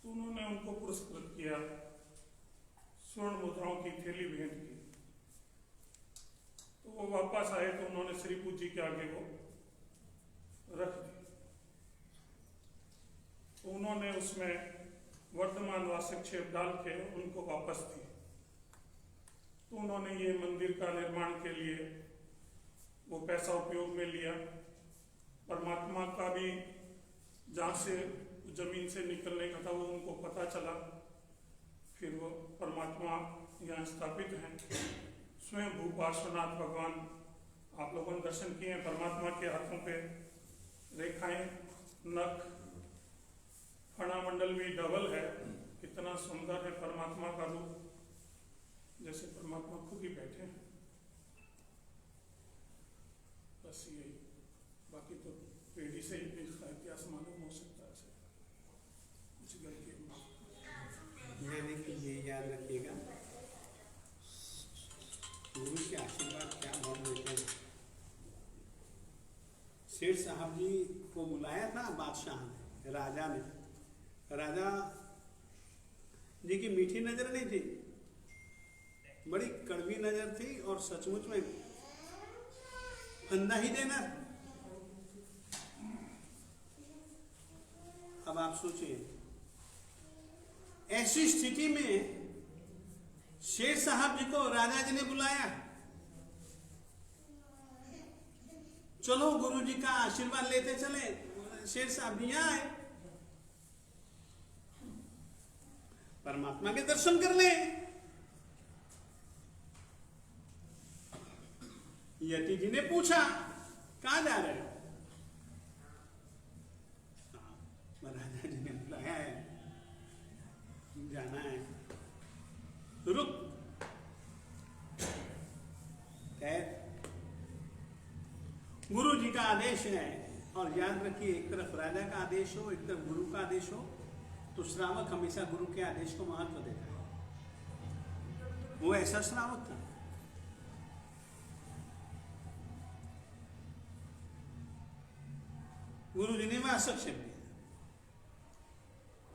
तो उन्होंने उनको पुरस्कृत किया, स्वर्ण मुद्राओं की थैली भेंट की। तो वो वापस आए तो उन्होंने श्री पूज्य जी के आगे वो रख दी। तो उन्होंने उसमें वर्तमान वासक्षेप डाल के उनको वापस दी। तो उन्होंने ये मंदिर का निर्माण के लिए वो पैसा उपयोग में लिया। परमात्मा का भी जहाँ से जमीन से निकलने का था वो उनको पता चला। फिर वो परमात्मा यहाँ स्थापित हैं। स्वयं भू पार्श्वनाथ भगवान आप लोगों ने दर्शन किए हैं। परमात्मा के हाथों पे रेखाएं, नख, फणामंडल भी डबल है। कितना सुंदर है परमात्मा का रूप, जैसे परमात्मा खुद ही बैठे हैं। बस यही, बाकी तो पीढ़ी से ही इसका इतिहास मालूम हो सकता है। कुछ गलती यानी कि ये याद रखिएगा, गुरु के आशीर्वाद क्या बहुत देते हैं। सेठ साहब जी को बुलाया था बादशाह ने, राजा ने। राजा जी की मीठी नजर नहीं थी, बड़ी कड़वी नजर थी और सचमुच में फंदा ही देना। अब आप सोचिए, ऐसी स्थिति में शेर साहब जी को राजा जी ने बुलाया। चलो गुरु जी का आशीर्वाद लेते चले। शेर साहब जी यहां आए, परमात्मा के दर्शन कर ले। यति जी ने पूछा कहां जा रहे हो? राजा जी ने बुलाया है, जाना है, रुक। गुरु जी का आदेश है, और याद रखिए, एक तरफ राजा का आदेश हो, एक तरफ गुरु का आदेश हो, तो श्रावक हमेशा गुरु के आदेश को महत्व देता है। वो ऐसा श्रावक था। गुरु जी ने वासक्षेप दिया।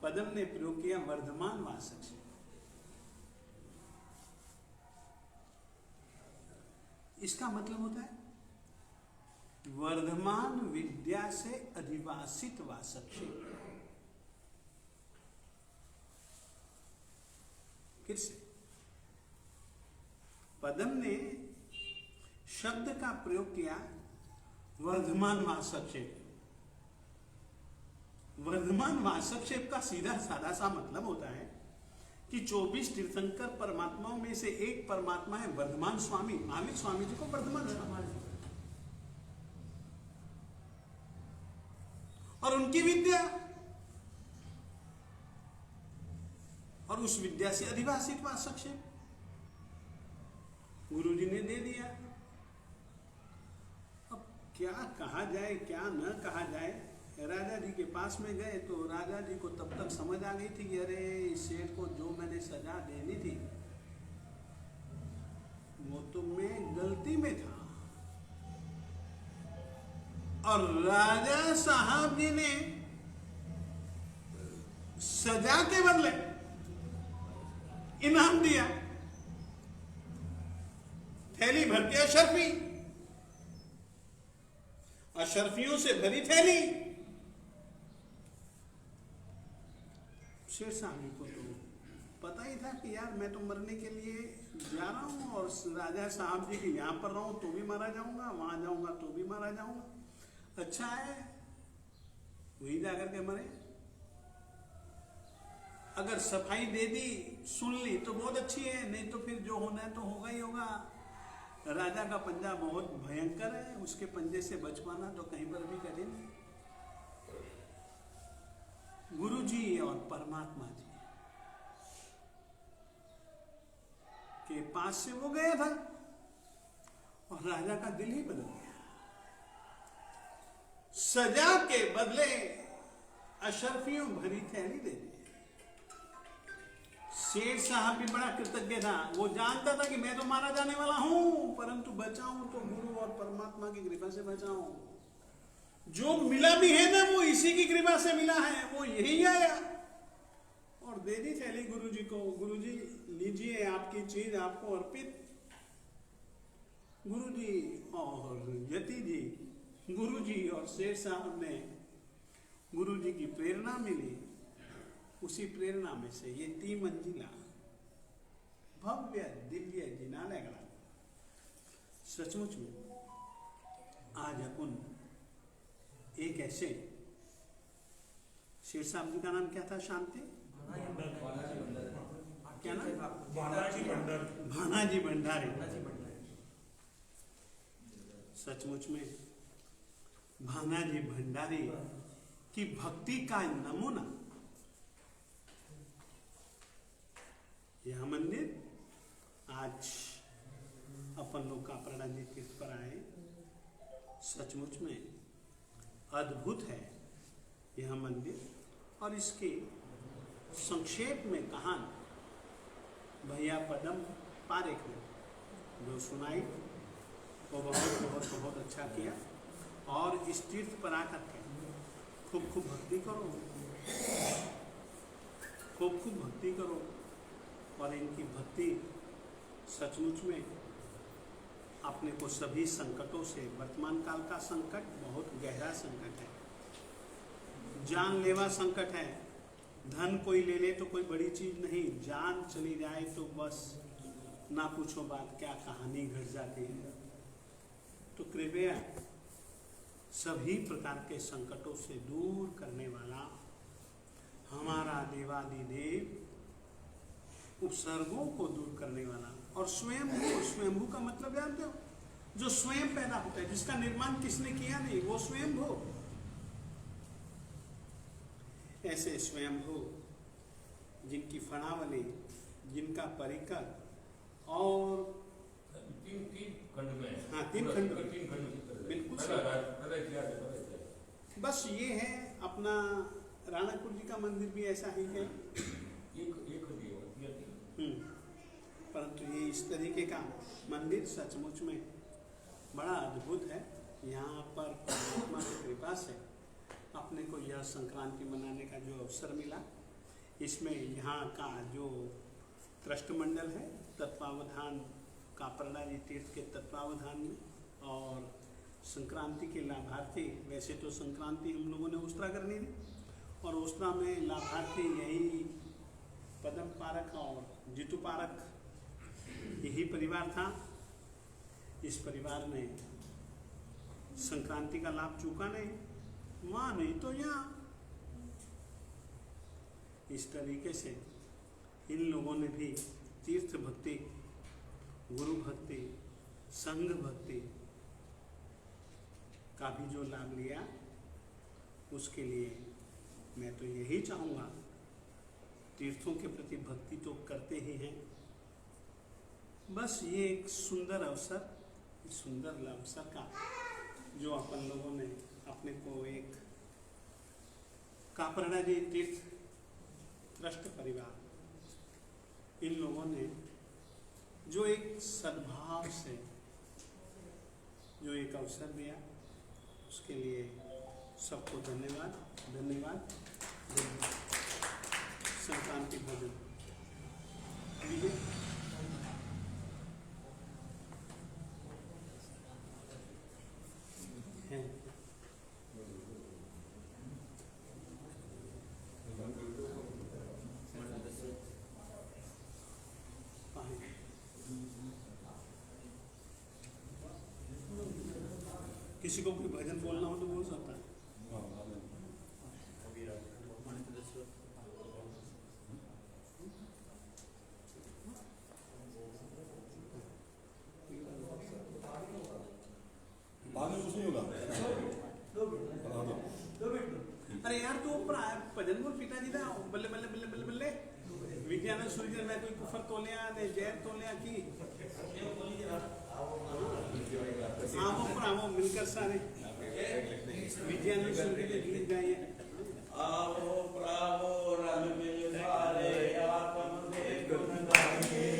पदम ने प्रयोग किया वर्धमान वासक से। इसका मतलब होता है वर्धमान विद्या से अधिवासित वासक से। फिर से पदम ने शब्द का प्रयोग किया वर्धमान वासक्षेप। वर्धमान वासक्षेप का सीधा साधा सा मतलब होता है कि 24 तीर्थंकर परमात्माओं में से एक परमात्मा है वर्धमान स्वामी। महावीर स्वामी जी को वर्धमान स्वामी और उनकी विद्या और उस विद्या से अधिवासित वासक्षेप गुरु जी ने दे दिया। अब क्या कहा जाए क्या न कहा जाए। राजा जी के पास में गए तो राजा जी को तब तक समझ आ गई थी कि अरे इस शेर को जो मैंने सजा देनी थी वो तो मैं गलती में था। और राजा साहब जी ने सजा के बदले इनाम दिया, थैली भर के अशर्फी, अशर्फियों से भरी थैली। शेर साहब जी को तो पता ही था कि यार मैं तो मरने के लिए जा रहा हूं और राजा साहब जी के यहां पर रहूं तो भी मारा जाऊंगा, वहां जाऊंगा तो भी मारा जाऊंगा। अच्छा है वही जाकर के मरे। अगर सफाई दे दी सुन ली तो बहुत अच्छी है, नहीं तो फिर जो होना है तो होगा ही होगा। राजा का पंजा बहुत भयंकर है, उसके पंजे से बच पाना तो कहीं पर भी कठिन है। गुरु जी और परमात्मा जी के पास से वो गया था और राजा का दिल ही बदल गया। सजा के बदले अशर्फियों भरी थैली दे दी। शेर साहब भी बड़ा कृतज्ञ था। वो जानता था कि मैं तो मारा जाने वाला हूं, परंतु बचाऊं तो गुरु और परमात्मा की कृपा से बचाऊं। जो मिला भी है ना वो इसी की कृपा से मिला है। वो यही आया और दे दी थैली गुरु जी को। गुरु जी लीजिए आपकी चीज आपको अर्पित। गुरु जी और यति जी, गुरु जी और शेर साहब ने गुरु जी की प्रेरणा मिली। उसी प्रेरणा में से ये 3 मंजिला भव्य दिव्य जिनालय गढ़ा। सचमुच में आज अपन एक ऐसे शेर साहब जी का नाम क्या था? शांति क्या नाम? भानाजी भंडारी। सचमुच में भानाजी भंडारी की भक्ति का नमूना यह मंदिर आज अपन लोग का प्रणाली तीर्थ पर आए। सचमुच में अद्भुत है यह मंदिर। और इसके संक्षेप में कहानी भैया पदम पारेख ने जो सुनाई वो बहुत बहुत बहुत अच्छा किया। और इस तीर्थ पर आकर के खूब खूब भक्ति करो, खूब खूब भक्ति करो। और इनकी भक्ति सचमुच में अपने को सभी संकटों से, वर्तमान काल का संकट बहुत गहरा संकट है, जानलेवा संकट है। धन कोई ले ले तो कोई बड़ी चीज नहीं, जान चली जाए तो बस ना पूछो बात, क्या कहानी घट जाती है। तो कृपया सभी प्रकार के संकटों से दूर करने वाला हमारा देवादिदेव, उपसर्गों को दूर करने वाला और स्वयंभू। स्वयंभू का मतलब जानते हो? जो स्वयं पैदा होता है, जिसका निर्माण किसने किया नहीं, वो स्वयंभू। ऐसे स्वयंभू जिनकी फणावली, जिनका परिकर और 3 खंड में, हाँ 3 खंड में, 3 खंड बिल्कुल सही। बस ये है अपना राणापुर जी का मंदिर भी ऐसा ही है। परंतु ये इस तरीके का मंदिर सचमुच में बड़ा अद्भुत है। यहाँ पर परमात्मा की कृपा से अपने को यह संक्रांति मनाने का जो अवसर मिला इसमें यहाँ का जो ट्रस्ट मंडल है तत्वावधान कापरड़ा जी तीर्थ के तत्वावधान में, और संक्रांति के लाभार्थी, वैसे तो संक्रांति हम लोगों ने उस्तरा करनी थी और उस्तरा में लाभार्थी यही पदम पारक और जीतू पारक यही परिवार था। इस परिवार ने संक्रांति का लाभ चूका नहीं, वहाँ नहीं तो यहाँ। इस तरीके से इन लोगों ने भी तीर्थ भक्ति, गुरु भक्ति, संघ भक्ति का भी जो लाभ लिया, उसके लिए मैं तो यही चाहूँगा, तीर्थों के प्रति भक्ति तो करते ही हैं, बस ये एक सुंदर अवसर, सुंदर अवसर का जो अपन लोगों ने अपने को एक कापरड़ा जी तीर्थ ट्रस्ट परिवार, इन लोगों ने जो एक सद्भाव से जो एक अवसर दिया, उसके लिए सबको धन्यवाद धन्यवाद। संक्रांति भोजन विजय है। किसी को कोई भजन बोलना हो तो बोल सकता है। बाद में कुछ नहीं होगा। अरे यार तू ऊपर आया भजन बोल पिताजी ना बल्ले बल्ले बल्ले बल्ले बल्ले विज्ञान सूर्य मैं कोई कुफर तोलिया ने जैर तोलिया की आमों पर आमों मिलकर सारे विज्ञान सूर्य के गीत गाए। आओ प्रावो रंग मिल सारे आत्म दे गुण गाइए।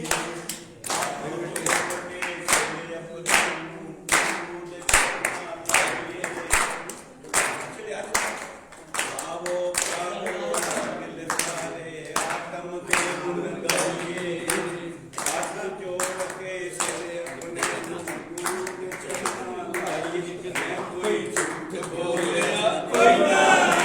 कोई ना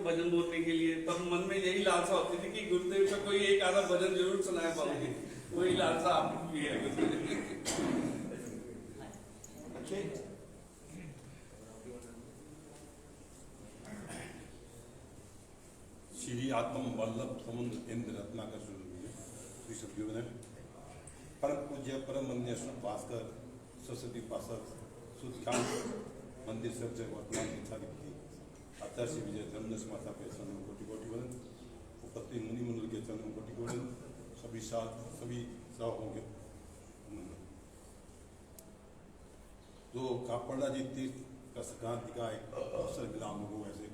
भजन बोलने के लिए, तब मन में यही लालसा होती थी कि गुरुदेव का कोई एक आधा भजन जरूर सुनाए पाओगे। वही लालसा आपको भी है श्री आत्म वल्लभ समुद्र इंद्र रत्नाकर श्री सदगुरु ने परम पूज्य परम वंद्य भास्कर सरस्वती पासक सुखांत मंदिर सब वर्तमान प्रचारित की आचार्य विजय धर्मदास माता के चरण कोटि कोटि वरण, उपस्थित मुनि मंडल के चरण कोटि वरण, सभी साहबों के जो कापड़ा जी तीर्थ का संक्रांति का एक अवसर मिला हम लोगों को, ऐसे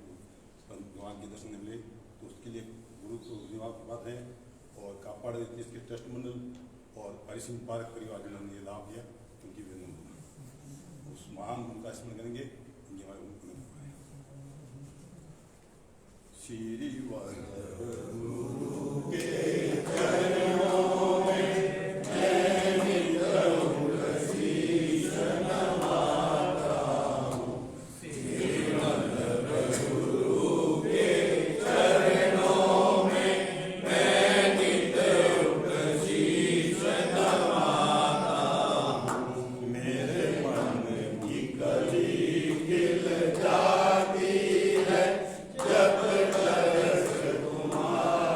भगवान के दर्शन मिले, तो उसके लिए गुरु को धन्यवाद की बात है। और कापड़ा तीर्थ के ट्रस्ट मंडल और हरिसिंह पार्क परिवार जिन्होंने ये लाभ लिया, उनकी भी उस महान उनका स्मरण करेंगे। उनके हमारे श्री वाहिगुरु के चरणों में जाती है जब तरस तुम्हारा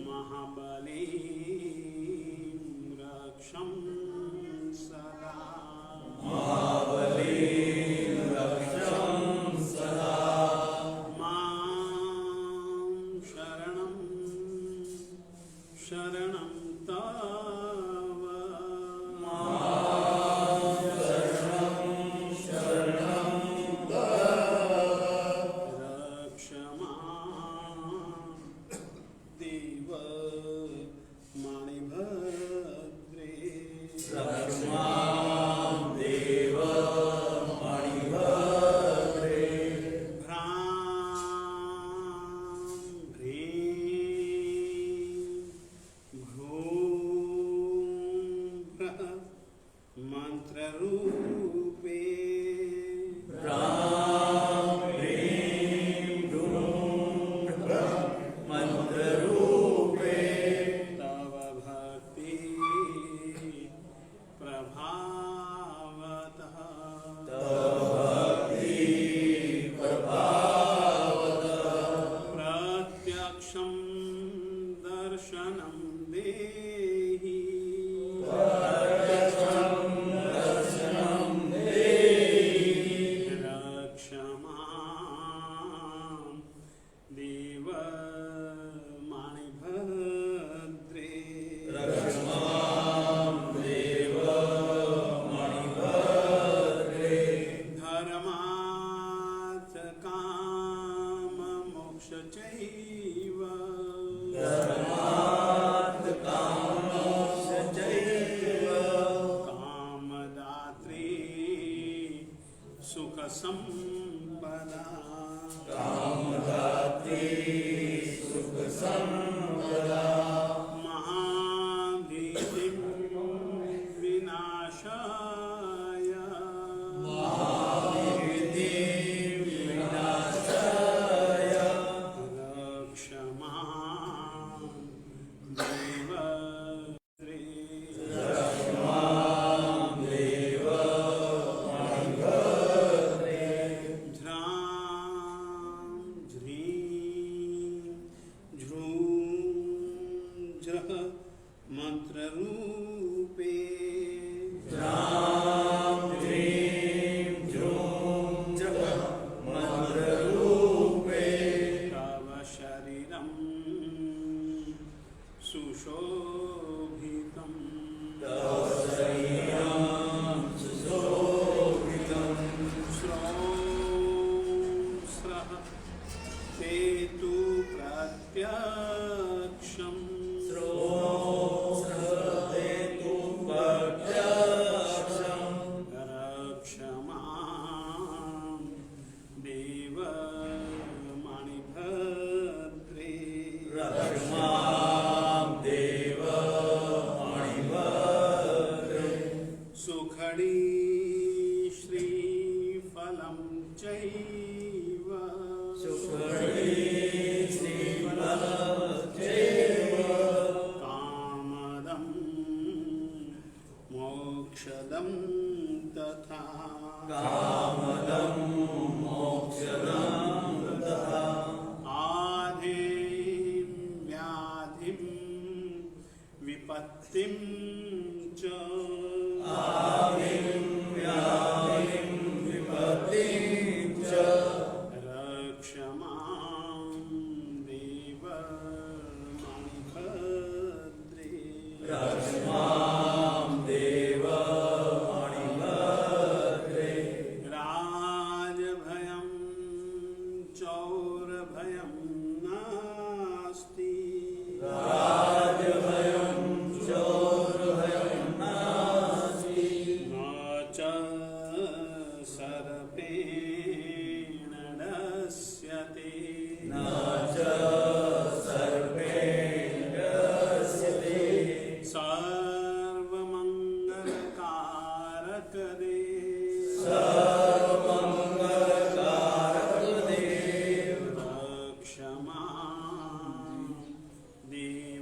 महाबलीं रक्षं सदा मां शरणं तव रक्ष मां देव मणिभद्रे भ्रां भ्रीं भ्रूं मंत्ररूपे तव भक्ति प्रभावतः प्रत्यक्षं दर्शनं देहि रक्ष मां देव मणिभद्रे धर्मार्थ काम मोक्ष चैव कामदात्री सुख संपदा महाभीतिं विनाशाय रक्ष मां देव ध्रां झ्रीं झ्रूं झः मंत्ररूपे तव शरीरं सुशोभितं स्रः हेतु प्रत्यक्षम् रक्ष मां देव मणिभद्रे सुखडी श्रीफलं चैव कामदं मोक्षदं तथा आधिं व्याधिं विपत्तिं च रक्ष मां देव मणिभद्रे राजभयं चौरभयं नास्ति न च सर्पेण नश्यते सर्वमङ्गलकारक देव रक्ष मां देव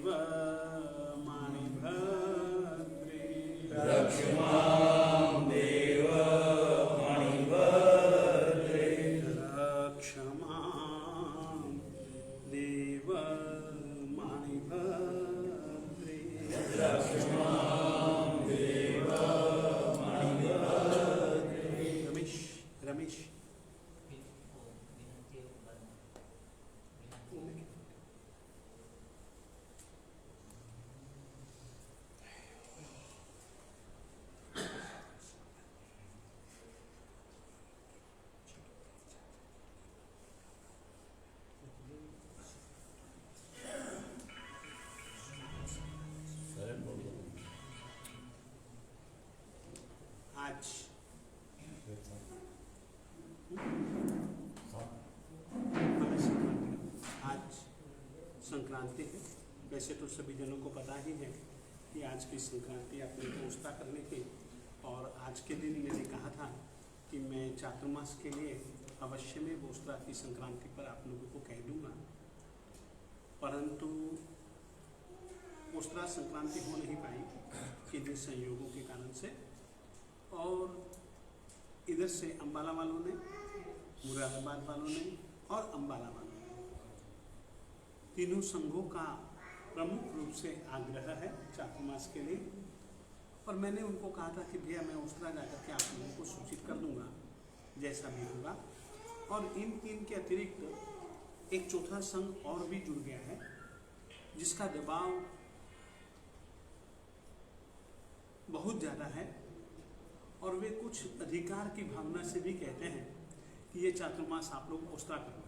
संक्रांति है। वैसे तो सभी जनों को पता ही है कि आज की संक्रांति अपने को उस्ता करने की, और आज के दिन मैंने कहा था कि मैं चातुर्मास के लिए अवश्य में बोस्त्रा की संक्रांति पर आप लोगों को कह दूंगा, परंतु बोस्त्रा संक्रांति हो नहीं पाई इन्हीं संयोगों के कारण से। और इधर से अम्बाला वालों ने, मुरादाबाद वालों ने और अम्बाला वालों ने, तीनों संघों का प्रमुख रूप से आग्रह है चातुर्मास के लिए। और मैंने उनको कहा था कि भैया मैं उस्तरा जाकर के आप लोगों को सूचित कर दूंगा जैसा भी होगा। और इन तीन के अतिरिक्त एक चौथा संघ और भी जुड़ गया है जिसका दबाव बहुत ज़्यादा है, और वे कुछ अधिकार की भावना से भी कहते हैं कि ये चातुर्मास आप लोग उस्तरा करो।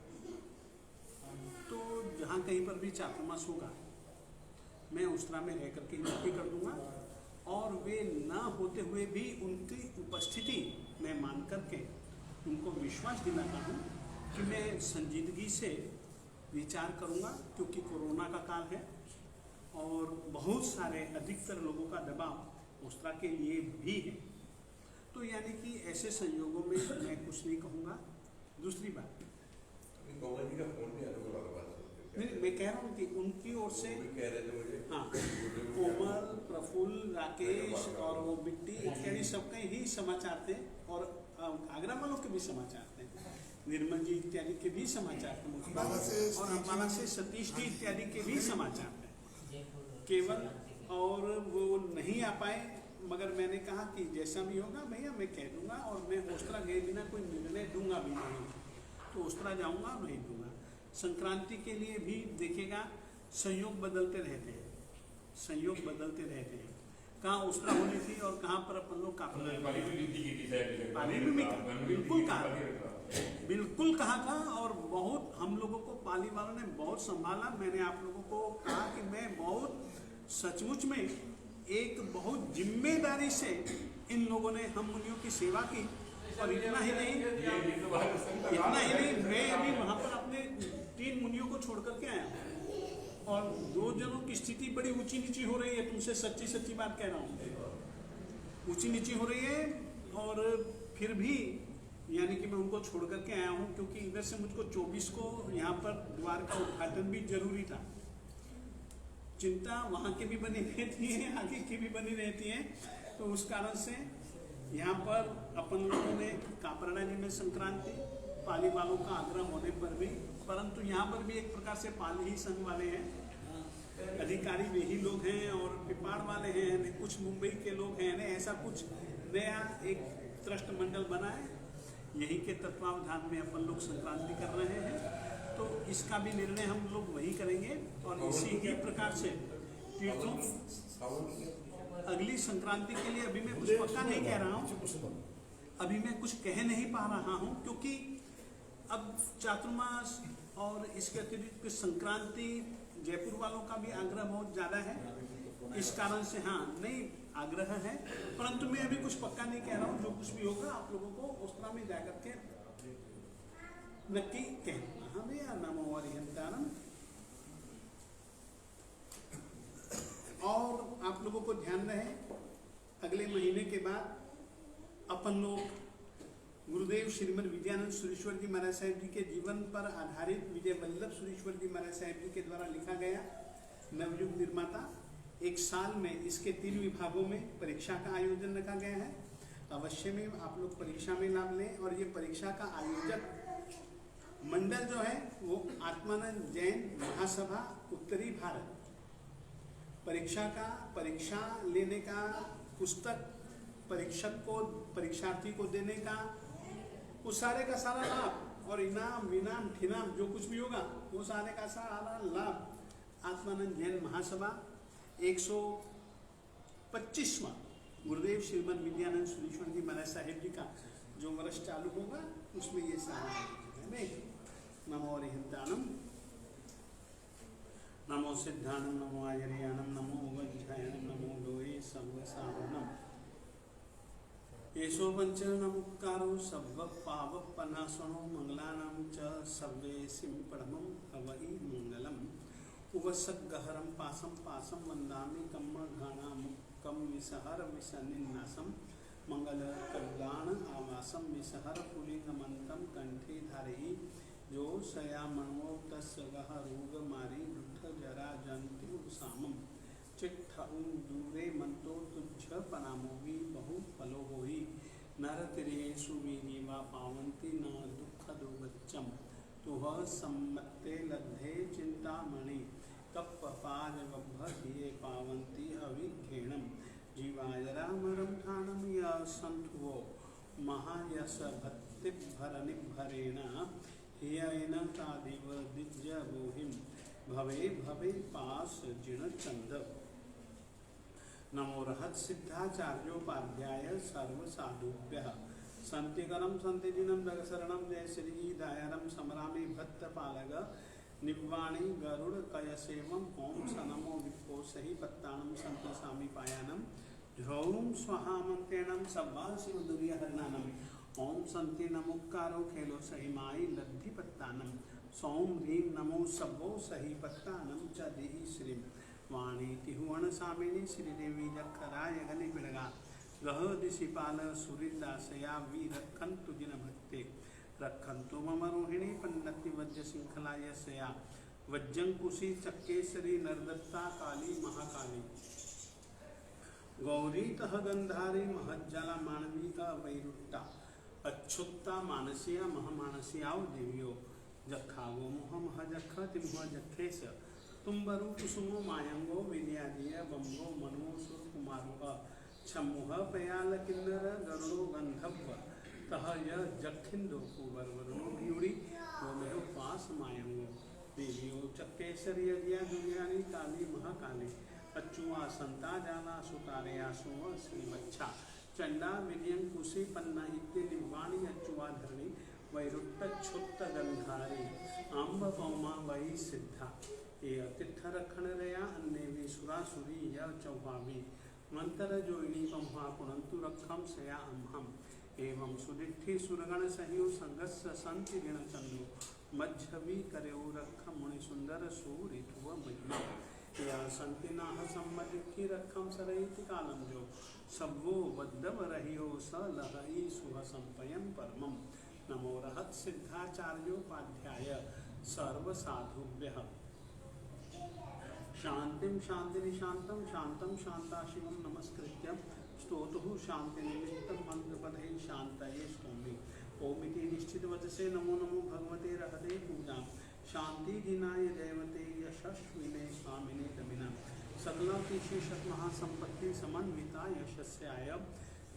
तो जहाँ कहीं पर भी चातुर्मास होगा मैं उस्तरा में रह करके नौकरी कर दूंगा, और वे ना होते हुए भी उनकी उपस्थिति मैं मान करके उनको विश्वास दिलाता हूँ कि मैं संजीदगी से विचार करूँगा, क्योंकि कोरोना का काल है और बहुत सारे अधिकतर लोगों का दबाव उस्तरा के लिए भी है। तो यानी कि ऐसे संयोगों में मैं कुछ नहीं कहूँगा। दूसरी बात, नहीं मैं कह रहा हूँ कि उनकी ओर से हाँ, कोमल, प्रफुल्ल, राकेश और वो बिट्टी इत्यादि सबके ही समाचार थे, और आगरा वालों के भी समाचार थे, निर्मल जी इत्यादि के भी समाचार थे, और अम्बाला से सतीश जी इत्यादि के भी समाचार थे केवल, और वो नहीं आ पाए। मगर मैंने कहा कि जैसा भी होगा भैया मैं कह दूंगा, और मैं उस्तरा गए बिना कोई निर्णय दूंगा भी नहीं, तो उस्तरा जाऊंगा नहीं दूंगा। संक्रांति के लिए भी देखिएगा संयोग बदलते रहते हैं, संयोग बदलते रहते हैं। कहाँ उस्तरा होनी थी और कहाँ पर अपन लोग बिल्कुल कहा था, और बहुत हम लोगों को पाली वालों ने बहुत संभाला। मैंने आप लोगों को कहा कि मैं बहुत सचमुच में एक बहुत जिम्मेदारी से इन लोगों ने हम मुनियों की सेवा की। और इतना ही नहीं, मैं अभी वहाँ पर अपने 3 मुनियों को छोड़ करके आया हूँ, और 2 जनों की स्थिति बड़ी ऊंची नीची हो रही है। तुमसे सच्ची सच्ची बात कह रहा हूँ, ऊंची नीची हो रही है। और फिर भी यानी कि मैं उनको छोड़ करके आया हूँ, क्योंकि इधर से मुझको 24 को यहाँ पर द्वार का उद्घाटन भी जरूरी था। चिंता वहाँ की भी बनी रहती है, आगे की भी बनी रहती है। तो उस कारण से यहाँ पर अपन लोगों ने कापराड़ा जी में संक्रांति, पाली वालों का आग्रह होने पर भी, परंतु यहाँ पर भी एक प्रकार से पाली ही संघ वाले हैं, अधिकारी वे ही लोग हैं, और पिपाड़ वाले हैं, कुछ मुंबई के लोग हैं। ऐसा कुछ नया एक ट्रस्ट मंडल बना है, यही के तत्वावधान में अपन लोग संक्रांति कर रहे हैं। तो इसका भी निर्णय हम लोग वही करेंगे, और इसी ही प्रकार से तीर्थों अगली संक्रांति के लिए अभी मैं कुछ पक्का नहीं कह रहा हूँ, अभी मैं कुछ कह नहीं पा रहा हूँ, क्योंकि अब चातुर्मास और इसके अतिरिक्त संक्रांति जयपुर वालों का भी आग्रह बहुत ज़्यादा है। इस कारण से हाँ नहीं आग्रह है, परंतु मैं अभी कुछ पक्का नहीं कह रहा हूँ। जो कुछ भी होगा आप लोगों को उस्तरा में जाकर के नक्की कह दूंगा। हमें या नमो हरिहंतारम। और आप लोगों को ध्यान रहे, अगले महीने के बाद अपन लोग गुरुदेव श्रीमद विद्यानंद सुरेश्वर जी महाराज साहिब जी के जीवन पर आधारित विजय वल्लभ सुरेश्वर जी महाराज साहिब जी के द्वारा लिखा गया नवयुग निर्माता, 1 साल में इसके 3 विभागों में परीक्षा का आयोजन रखा गया है। अवश्य में आप लोग परीक्षा में लाभ लें। और ये परीक्षा का आयोजक मंडल जो है वो आत्मानंद जैन महासभा उत्तरी भारत, परीक्षा लेने का, पुस्तक परीक्षक को, परीक्षार्थी को देने का, उस सारे का सारा लाभ और इनाम विनाम ठिनाम जो कुछ भी होगा वो सारे का सारा लाभ आत्मानंद जैन महासभा 125वां गुरुदेव श्रीमद विद्यानंद सुरेश्वर जी महाराज साहिब जी का जो वर्ष चालू होगा उसमें ये सारा है। नमो हरिहंतानम, नमो सिद्धानम, नमो आयर्यानम, नमो वज्रायनम, नमो लोये सर्वसावरणम। येषो पंचनमुक्कारो सव्व पावपनाशनो मंगलानां च सर्वेसिं परमं हवै मंगलम्। उवसगहरं पासं पासं वन्दामि कम्मघानामुक्कं विसहर विसनिन्नासं मंगलकल्याण आवासं विसहर पुलिंगमन्तं कंठे धारयि जो शयामणो तस्य गहरोगमारी वृद्ध जरा जंति उसामं चिट्ठं दूरे मंतो तुझ पनामोहि बहु फलो होहि नरतिरेषु वीरिवा पावन्ति न दुःख दुर्गच्चम तुह सम्मत्ते लब्धे चिंतामणि कप्पपाजवभ्ये पावन्ति अविघ्नेणं जीवायरामरं ठाणं यसन्धुवो महायश भक्तिभरनिभरेण हियेन तादिव दिज्यगोहिं भवे भवे पास जिणचंद। नमो रहत सिद्धाचार्योपाध्याय सर्वसाधुभ्यः संतिकरं संतिजिनं जगशरणं जय श्री दायरं समरामि भक्तपालग निवाणी गरुड़ कयसेवम ओम सनमो विप्पो सही पत्तानं संतसामि पायानं ह्रौं स्वाहा मंत्रेणं सब्बा शिवदुर्य हरनानं ओम संति नमुक्कारो खेलो सही माई लब्धि पत्तानं सौम ह्रीं नमो सब्बो सही पत्तानं च देहि श्रीं वाणी तिहुवन सामिनी श्रीदेवी जखराय गनि बिड़गा गह दिशिपाल सुरिदासया वी रखन्तु जिन भक्ते रखन्तु मम रोहिणी पन्नति वज्र श्रृंखला यशया वज्जंकुशी चक्केसरी नरदत्ता काली महाकाली गौरी तह गंधारी महज्जला मानविका वैरुट्टा अच्छुत्ता मानसिया महमानसियाव देवियो जखागो मुह मह जख तिम्ह जखेश तुम्बरु कुसुमो मायंगो विद्यादिय बंगो मनो सुर कुमारुह छमुह पयाल किन्नर गरुड़ो गंधर्व तह यह जखिंदो कुबर वरुणो भियुड़ी वो मेरे पास मायंगो देवियो चक्केसरी अदिया दुनियानी काली महाकाली अच्युआ संता जाना सुतारे आसुआ श्रीमच्छा चंडा विजयं कुशी पन्ना इत्ते निवाणी अच्युआ धरणी वैरुट्ट छुत्त गंधारी अंब पौमा वही सिद्धा ये तिथ रखण रया अन्ने वी सुरासुरी य चौहावी मंत्र जोइनी पम्हा पुनंतु रखम सया अम्हम एवं सुदिठी सुरगण सहियो संगस्य संति ऋण चंदो मज्जवी करेउ रख मुनि सुंदर सूरित्व महिमा या संति नाह सम्मदिखी रखम सरईति कालम जो सब्वो वद्दव रहियो स लहई सुह संपयम परमम नमो रहत सिद्धाचार्योपाध्याय सर्व साधुभ्यः शांतिं शांतिनि शांतं शांतं शांताशिवं नमस्कृत्य स्तोतुः शांतिनिमित्तं मंत्रपदे शांतये स्तोमि ओमिति निश्चित वचसे नमो नमो भगवते रहते पूजा शांति दिनाय देवते यशस्विने स्वामिने दमिना सकलातिशेषक महासंपत्ति समन्विता यशस्याय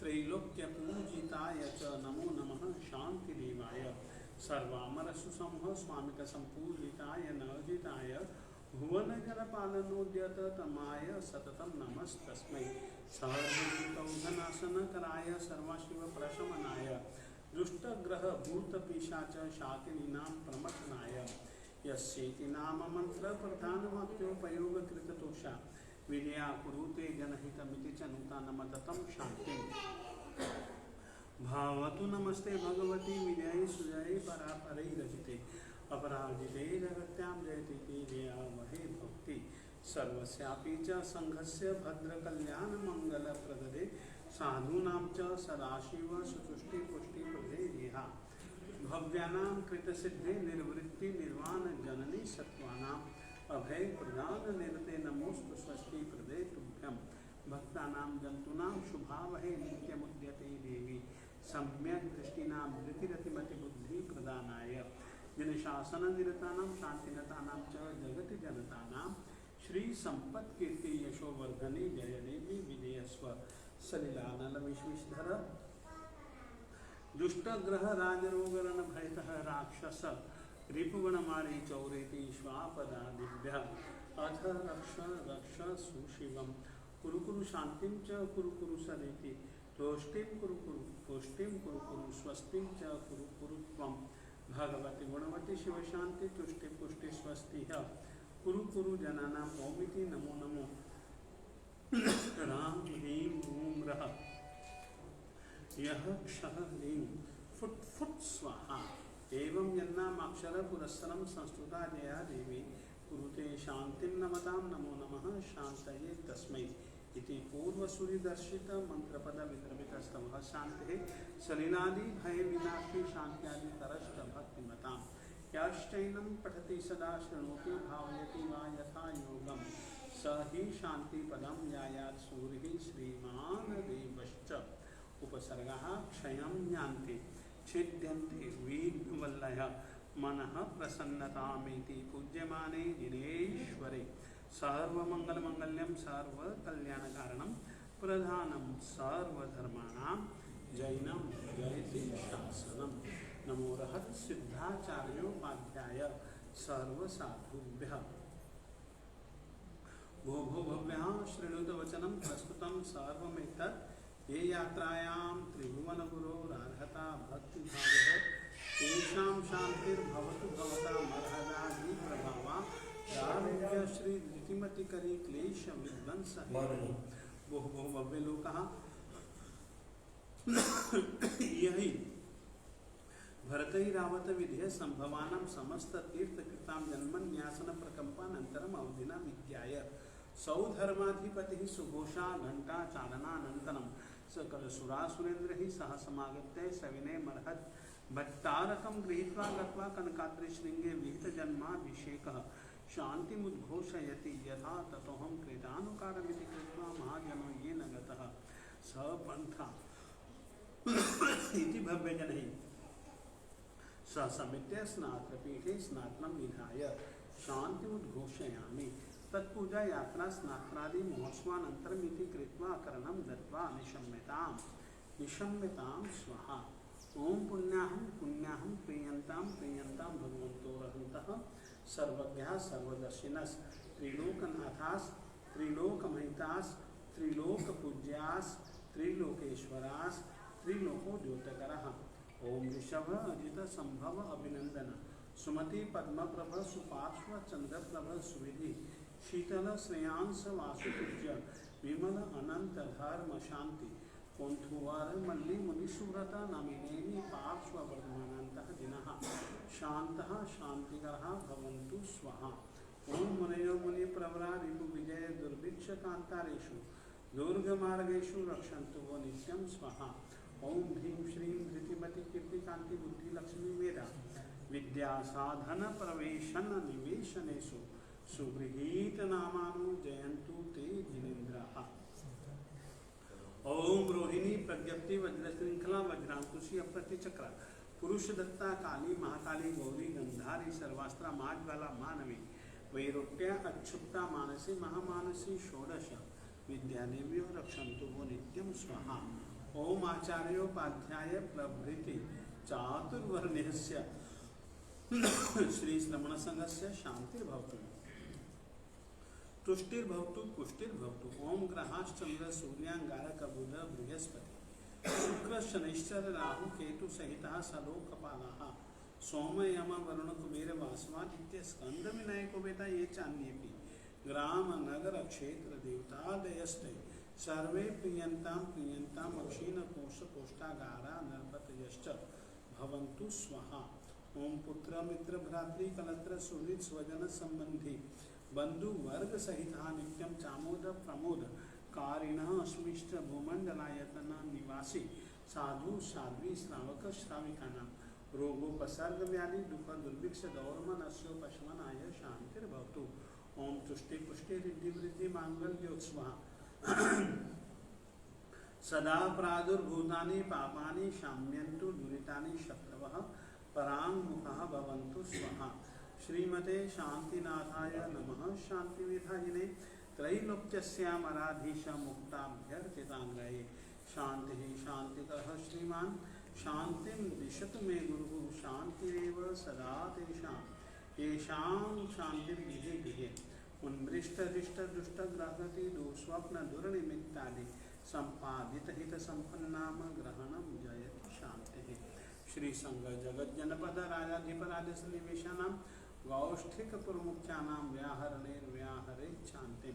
त्रैलोक्य पूजिताय च नमो नमः शांति देवाय सर्वामर सुसमूह स्वामिक संपूजिताय नवजिताय भुवन जन पालनोद्यत तमाय सततम नमस्तस्मै सर्वभूतौघनाशन कराय सर्वाशिव प्रशमनाय दुष्टग्रह भूत पिशाच शाकिनीनां प्रमथनाय यस्येति नाम मंत्र प्रधानवाक्योपयोग कृततोषा विजया कुरुते जनहितमिति च नूतनमततं शान्तिं भावतु नमस्ते भगवती विजय सुजय परापरै रचिते अपराजिते जगत्यां जयति जया वहे भक्ति सर्वस्यापि च संघस्य भद्रकल्याण मंगलप्रददे साधूनां च सदाशिव सुतुष्टि पुष्टि प्रदे देहा भव्यानां कृतसिद्धे निर्वृत्ति निर्वाण जननी सत्वानां अभय प्रदान निरते नमोस्तु स्वस्ति प्रदे तुभ्यं भक्तानां जंतूनां शुभावहे नित्यमुद्यते देवी सम्यक् दृष्टिनां धृतिरतिमति बुद्धि प्रदानाय जिनशासन निरतानां शांतिरतानां च जगति जनतानां श्री संपत् कीर्ति यशोवर्धनी जय देवी विजयस्व सलिलानल विश्विधर दुष्टग्रह राजरोगरण भयतः राक्षस रिपुगण मारी चौरेति श्वापदादिभ्यः अथ रक्ष रक्ष सुशिवं कुरु कुरु शांतिं च कुरु कुरु सदेति तुष्टिं कुरु कुरु पुष्टिं कुरु कुरु स्वस्तिं च कुरु कुरु त्वं भगवती गुणवती शिवशांति तुष्टि पुष्टि स्वस्ति कुरु कुरु जनानां ओमिति नमो नमो राम ह्रीं ॐ रः यः क्षः ह्रीं फुट् फुट् स्वाहा एवं यन्नामाक्षर पुरस्सरं संस्तुता जया देवी कुरुते शांतिं नमतां नमो नमः शांतये तस्मै इति पूर्वसूरिदर्शित मंत्रपद विद्रवितस्तवः शांतिः सलिलादि भय विनाशी शांत्यादि तरष्ट भक्तिमतां याश्चैनं पठति सदा शृणोति भावयति वा यथा योगं स हि शांतिपदं यायात् सूरिः श्रीमान् देवश्च उपसर्गः क्षयं यान्ति छिद्यन्ते विघ्नवल्लयः मनः प्रसन्नतामेति पूज्यमाने जिनेश्वरे सर्वमंगलमंगल्यं सर्वकल्याणकारणं प्रधानं सर्वधर्माणां जैनं जयति शासनं नमो रहत सिद्धाचार्योपाध्याय सर्वसाधुभ्यः भो भो भव्यः श्रीणुतवचनं प्रस्तुतं सर्वमेतत् ये यात्रायां त्रिभुवनगुरोरार्हता भक्तिभावः तेषां शान्तिर्भवतु भवतामर्हदादि प्रभावा दारुण्य श्री धृतिमति करी क्लेश विध्वंस बहु बहु भव्य लोकः यही भरतैरावत विधेय संभवानां समस्त तीर्थकृतां जन्मन्यासन प्रकम्पानन्तरम् अवधिना विज्ञाय सौधर्माधिपतिः सुघोषा घंटा चालनानन्तरं सकल सुरासुरेन्द्रैः सह समागत्य सविनय मर्हत् भट्टारकं गृहीत्वा गत्वा कनकाद्रिशृङ्गे विहितजन्माभिषेकः शान्तिमुद्घोषयति यथा ततोऽहं क्रीडानुकारमिति कृत्वा महाजनो येन गतः स पन्था इति भव्यजनैः स समित्य स्नात्रपीठे स्नातनं विधाय शान्तिमुद्घोषयामि तत्पूजा यात्रा स्नात्रादि महोत्सवानन्तरमिति कृत्वा करणं दत्वा निशम्यतां स्वाहा ओम पुण्याहं पुण्याहं प्रियंतां प्रियंतां भगवन्तो रहन्तः सर्वज्ञः सर्वदर्शिनस् त्रिलोकनाथास् त्रिलोकमहितास् त्रिलोकपूज्यास् त्रिलोकेश्वरास् त्रिलोको द्योतकरः ओम ऋषभ अजित संभव अभिनंदन सुमति पद्मप्रभ सुपार्श्व चंद्रप्रभ सुविधि शीतल श्रेयांस वासुपूज्य विमल अनंत धर्म शांति कोंथुवार मल्ली मुनिसुव्रत नमिनेनि पार्श्ववर्धमानन्तः दिनः शान्तः शान्तिकरः भवन्तु स्वाहा ओम मुनयो मुनिप्रवरा रिपुविजय दुर्भिक्षकान्तारेषु दुर्गमार्गेषु रक्षन्तु वो नित्यं स्वाहा ओम ह्रीं श्रीं धृतिमति कीर्तिकान्ति बुद्धिलक्ष्मी मेधा विद्या साधन प्रवेशन निवेशनेषु सुगृहीत नामानु जयन्तु ते जिनेन्द्राः ओम रोहिणी प्रज्ञप्ति वज्रश्रृंखला वज्रांकुशी अप्रतिचक्र पुरुष दत्ता काली महाकाली गौरी गंधारी सर्वास्त्रा माज्वाला मानवी वैरोट्या अच्छुप्ता मानसी महामानसी षोडश विद्यादेव्यो रक्षन्तु वो नित्यं स्वाहा ओम आचार्योपाध्याय प्रभृति चातुर्वर्ण्यस्य श्री श्रमण संघस्य शांतिर्भवतु तुष्टिर्भवतु पुष्टिर्भवतु ओम ग्रहाश्चंद्र सूर्यांगारक बुध बृहस्पति शुक्र शनिश्चर राहु केतु सहितः सलोकपालाः सोम यम वरुण कुबेर वासवादित्य स्कंद विनायको वेता ये चान्येपि ग्राम नगर क्षेत्र देवतादयस्ते सर्वे प्रियंतां प्रियंतां अक्षीण कोश कोष्ठागारा नर्पतयश्च भवन्तु स्वाहा ओम पुत्र मित्र भ्रातृ कलत्र सुहृद स्वजन संबंधी बंधु वर्ग सहित नित्यं चामोद प्रमोद कारिणः अस्मिष्ट भूमंडलायतन निवासी साधु साध्वी श्रावक श्राविकानां रोगोपसर्ग व्याधि दुख दुर्भिक्ष दौर्मनस्योपशमनाय शांतिर्भवतु ओम तुष्टि पुष्टि रिद्धि वृद्धि मांगल्योत्सवः सदा प्रादुर्भूतानि पापानि शाम्यन्तु दुरितानि शत्रवः पराङ्मुखः भवन्तु स्वाहा श्रीमते शांतिनाथाय नमः शांतिविधायिने त्रैलोक्यस्यामराधीश मुक्ताभ्यर्थिताङ्गये शान्तिः शान्तिकरः श्रीमान् शान्तिं दिशतु मे गुरुः शान्तिरेव सदा तेषां येषां शान्तिर्गिहे गिहे उन्मृष्टरिष्टदुष्टग्रहति दुःस्वप्न दुर्निमित्तादि सम्पादित हित संपन्नाम ग्रहणं जयति शान्तिः श्री संघ जगत जनपद राजाधिपराजस निवेशानां गौष्ठिक प्रमुख्यानां व्याहरेच्छान्तिं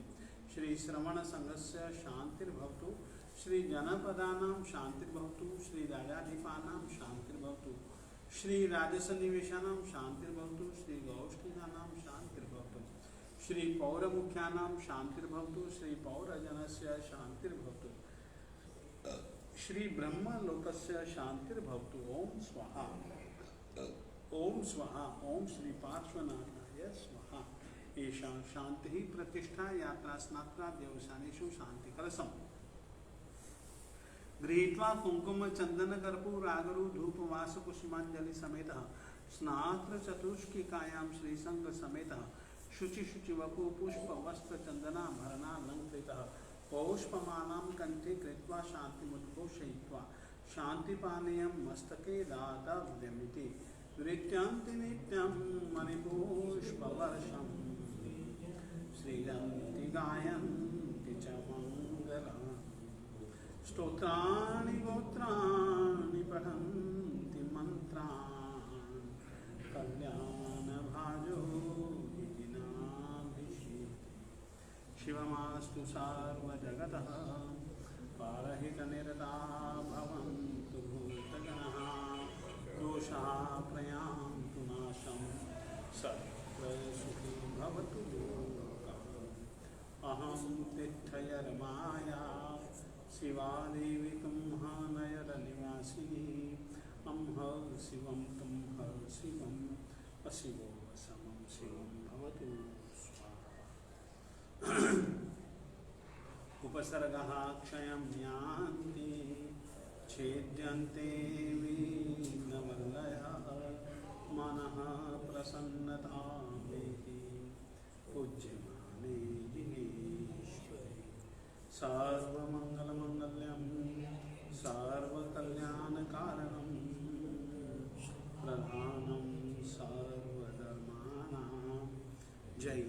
श्री श्रवण संघस्य शान्तिर्भवतु श्री जनपदानां शान्तिर्भवतु श्री राजाधिपानां शान्तिर्भवतु श्री राजस निवेशानां शान्तिर्भवतु श्री गौष्ठिकानां शान्तिर्भवतु श्री पौरमुख्यानां शांतिर्भवतु, श्री पौरजनस्य शांतिर्भवतु, श्री ब्रह्मलोकस्य शांतिर्भवतु। ओम स्वाहा, ओम स्वाहा, ओम श्री पार्श्वनाथाय स्वाहा। एषा शांति प्रतिष्ठा यात्रा स्नात्रा देवस्थानेषु शांति कलशम् गृहीत्वा कुंकुम चंदन कर्पूर आगरु धूप वास कुसुमांजलि समेत स्नात्र चतुष्किकायां श्रीसंग समेत शुचि शुचि वपु पुष्प वस्त्र चंदनाभरणा अलंकृतः पौष्पमालां कंठे कृत्वा शांतिमुद्घोषयित्वा शांतिपानीयं मस्तके दातव्यमिति नृत्यांति नित्यं मणिपुष्पवर्षं श्रीरन्ति गायन्ति च मङ्गलम् स्तोत्राणि गोत्राणि पठन्ति मन्त्रान् कल्याणभाजो शिवमास्तु सार्वजगतः पारहितनिरता भवन्तु भूतगणः दोषाः प्रयान्तु नाशं सर्वसुखी भवतु लोकः। अहं तिष्ठयरमाया शिवादेवी तुम्हानयरनिवासिनी अं ह शिवं तं ह शिवम् अशिवो समं शिवं भवतु। उपसर्गः क्षयं यान्ति छेद्यन्ते वीणवल्लयः मनः प्रसन्नतामेति पूज्यमाने जिनेश्वरी सर्वमङ्गलमङ्गल्यं सर्वकल्याणकारणं प्रधानं सर्वधर्माणां जय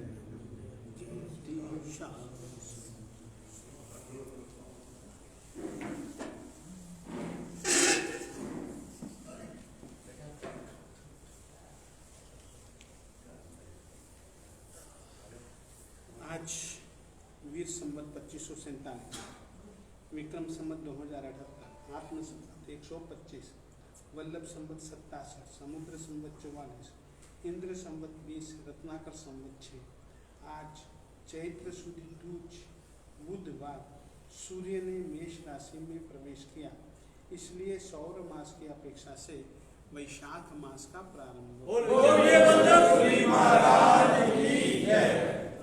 आज वीर संवत 2547, विक्रम संवत 2078, आत्म संवत 125, वल्लभ संवत 67, समुद्र संवत 44, इंद्र संवत 20, रत्नाकर संवत 6। आज चैत्र शुद्धि दूज बुधवार सूर्य ने मेष राशि में प्रवेश किया, इसलिए सौर मास की अपेक्षा से वैशाख मास का प्रारंभ हो।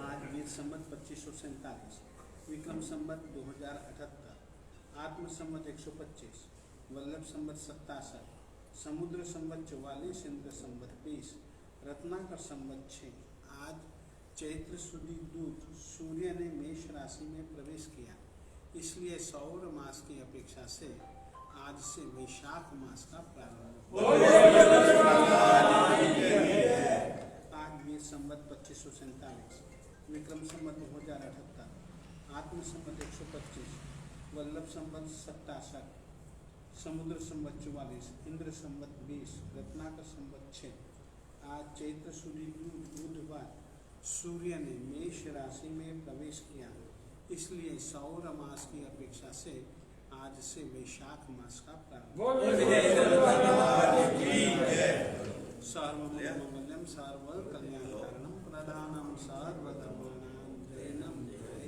आज वीर संवत 2547, विक्रम संवत 2078, आत्म संवत 125, वल्लभ संवत 67, समुद्र संवत 44, इंद्र संवत 20, रत्नाकर संवत 6। आज चैत्र शुद्धि दूज सूर्य ने मेष राशि में प्रवेश किया, इसलिए सौर मास की अपेक्षा से आज से वैशाख मास का प्रारंभ हो। आज वीर संवत 2547, विक्रम संवत 2078, आत्म संवत 125, वल्लभ संवत 67, समुद्र संवत 44, इंद्र संवत 20, रत्नाकर संवत 6। आज चैत्र शुद्धि बुधवार सूर्य ने मेष राशि में प्रवेश किया, इसलिए सौर मास की अपेक्षा से आज से वैशाख मास का प्रारंभ। सर्वमंगलम सर्वकल्याणकारणं प्रधानं सर्वधर्माणां जयनं जय।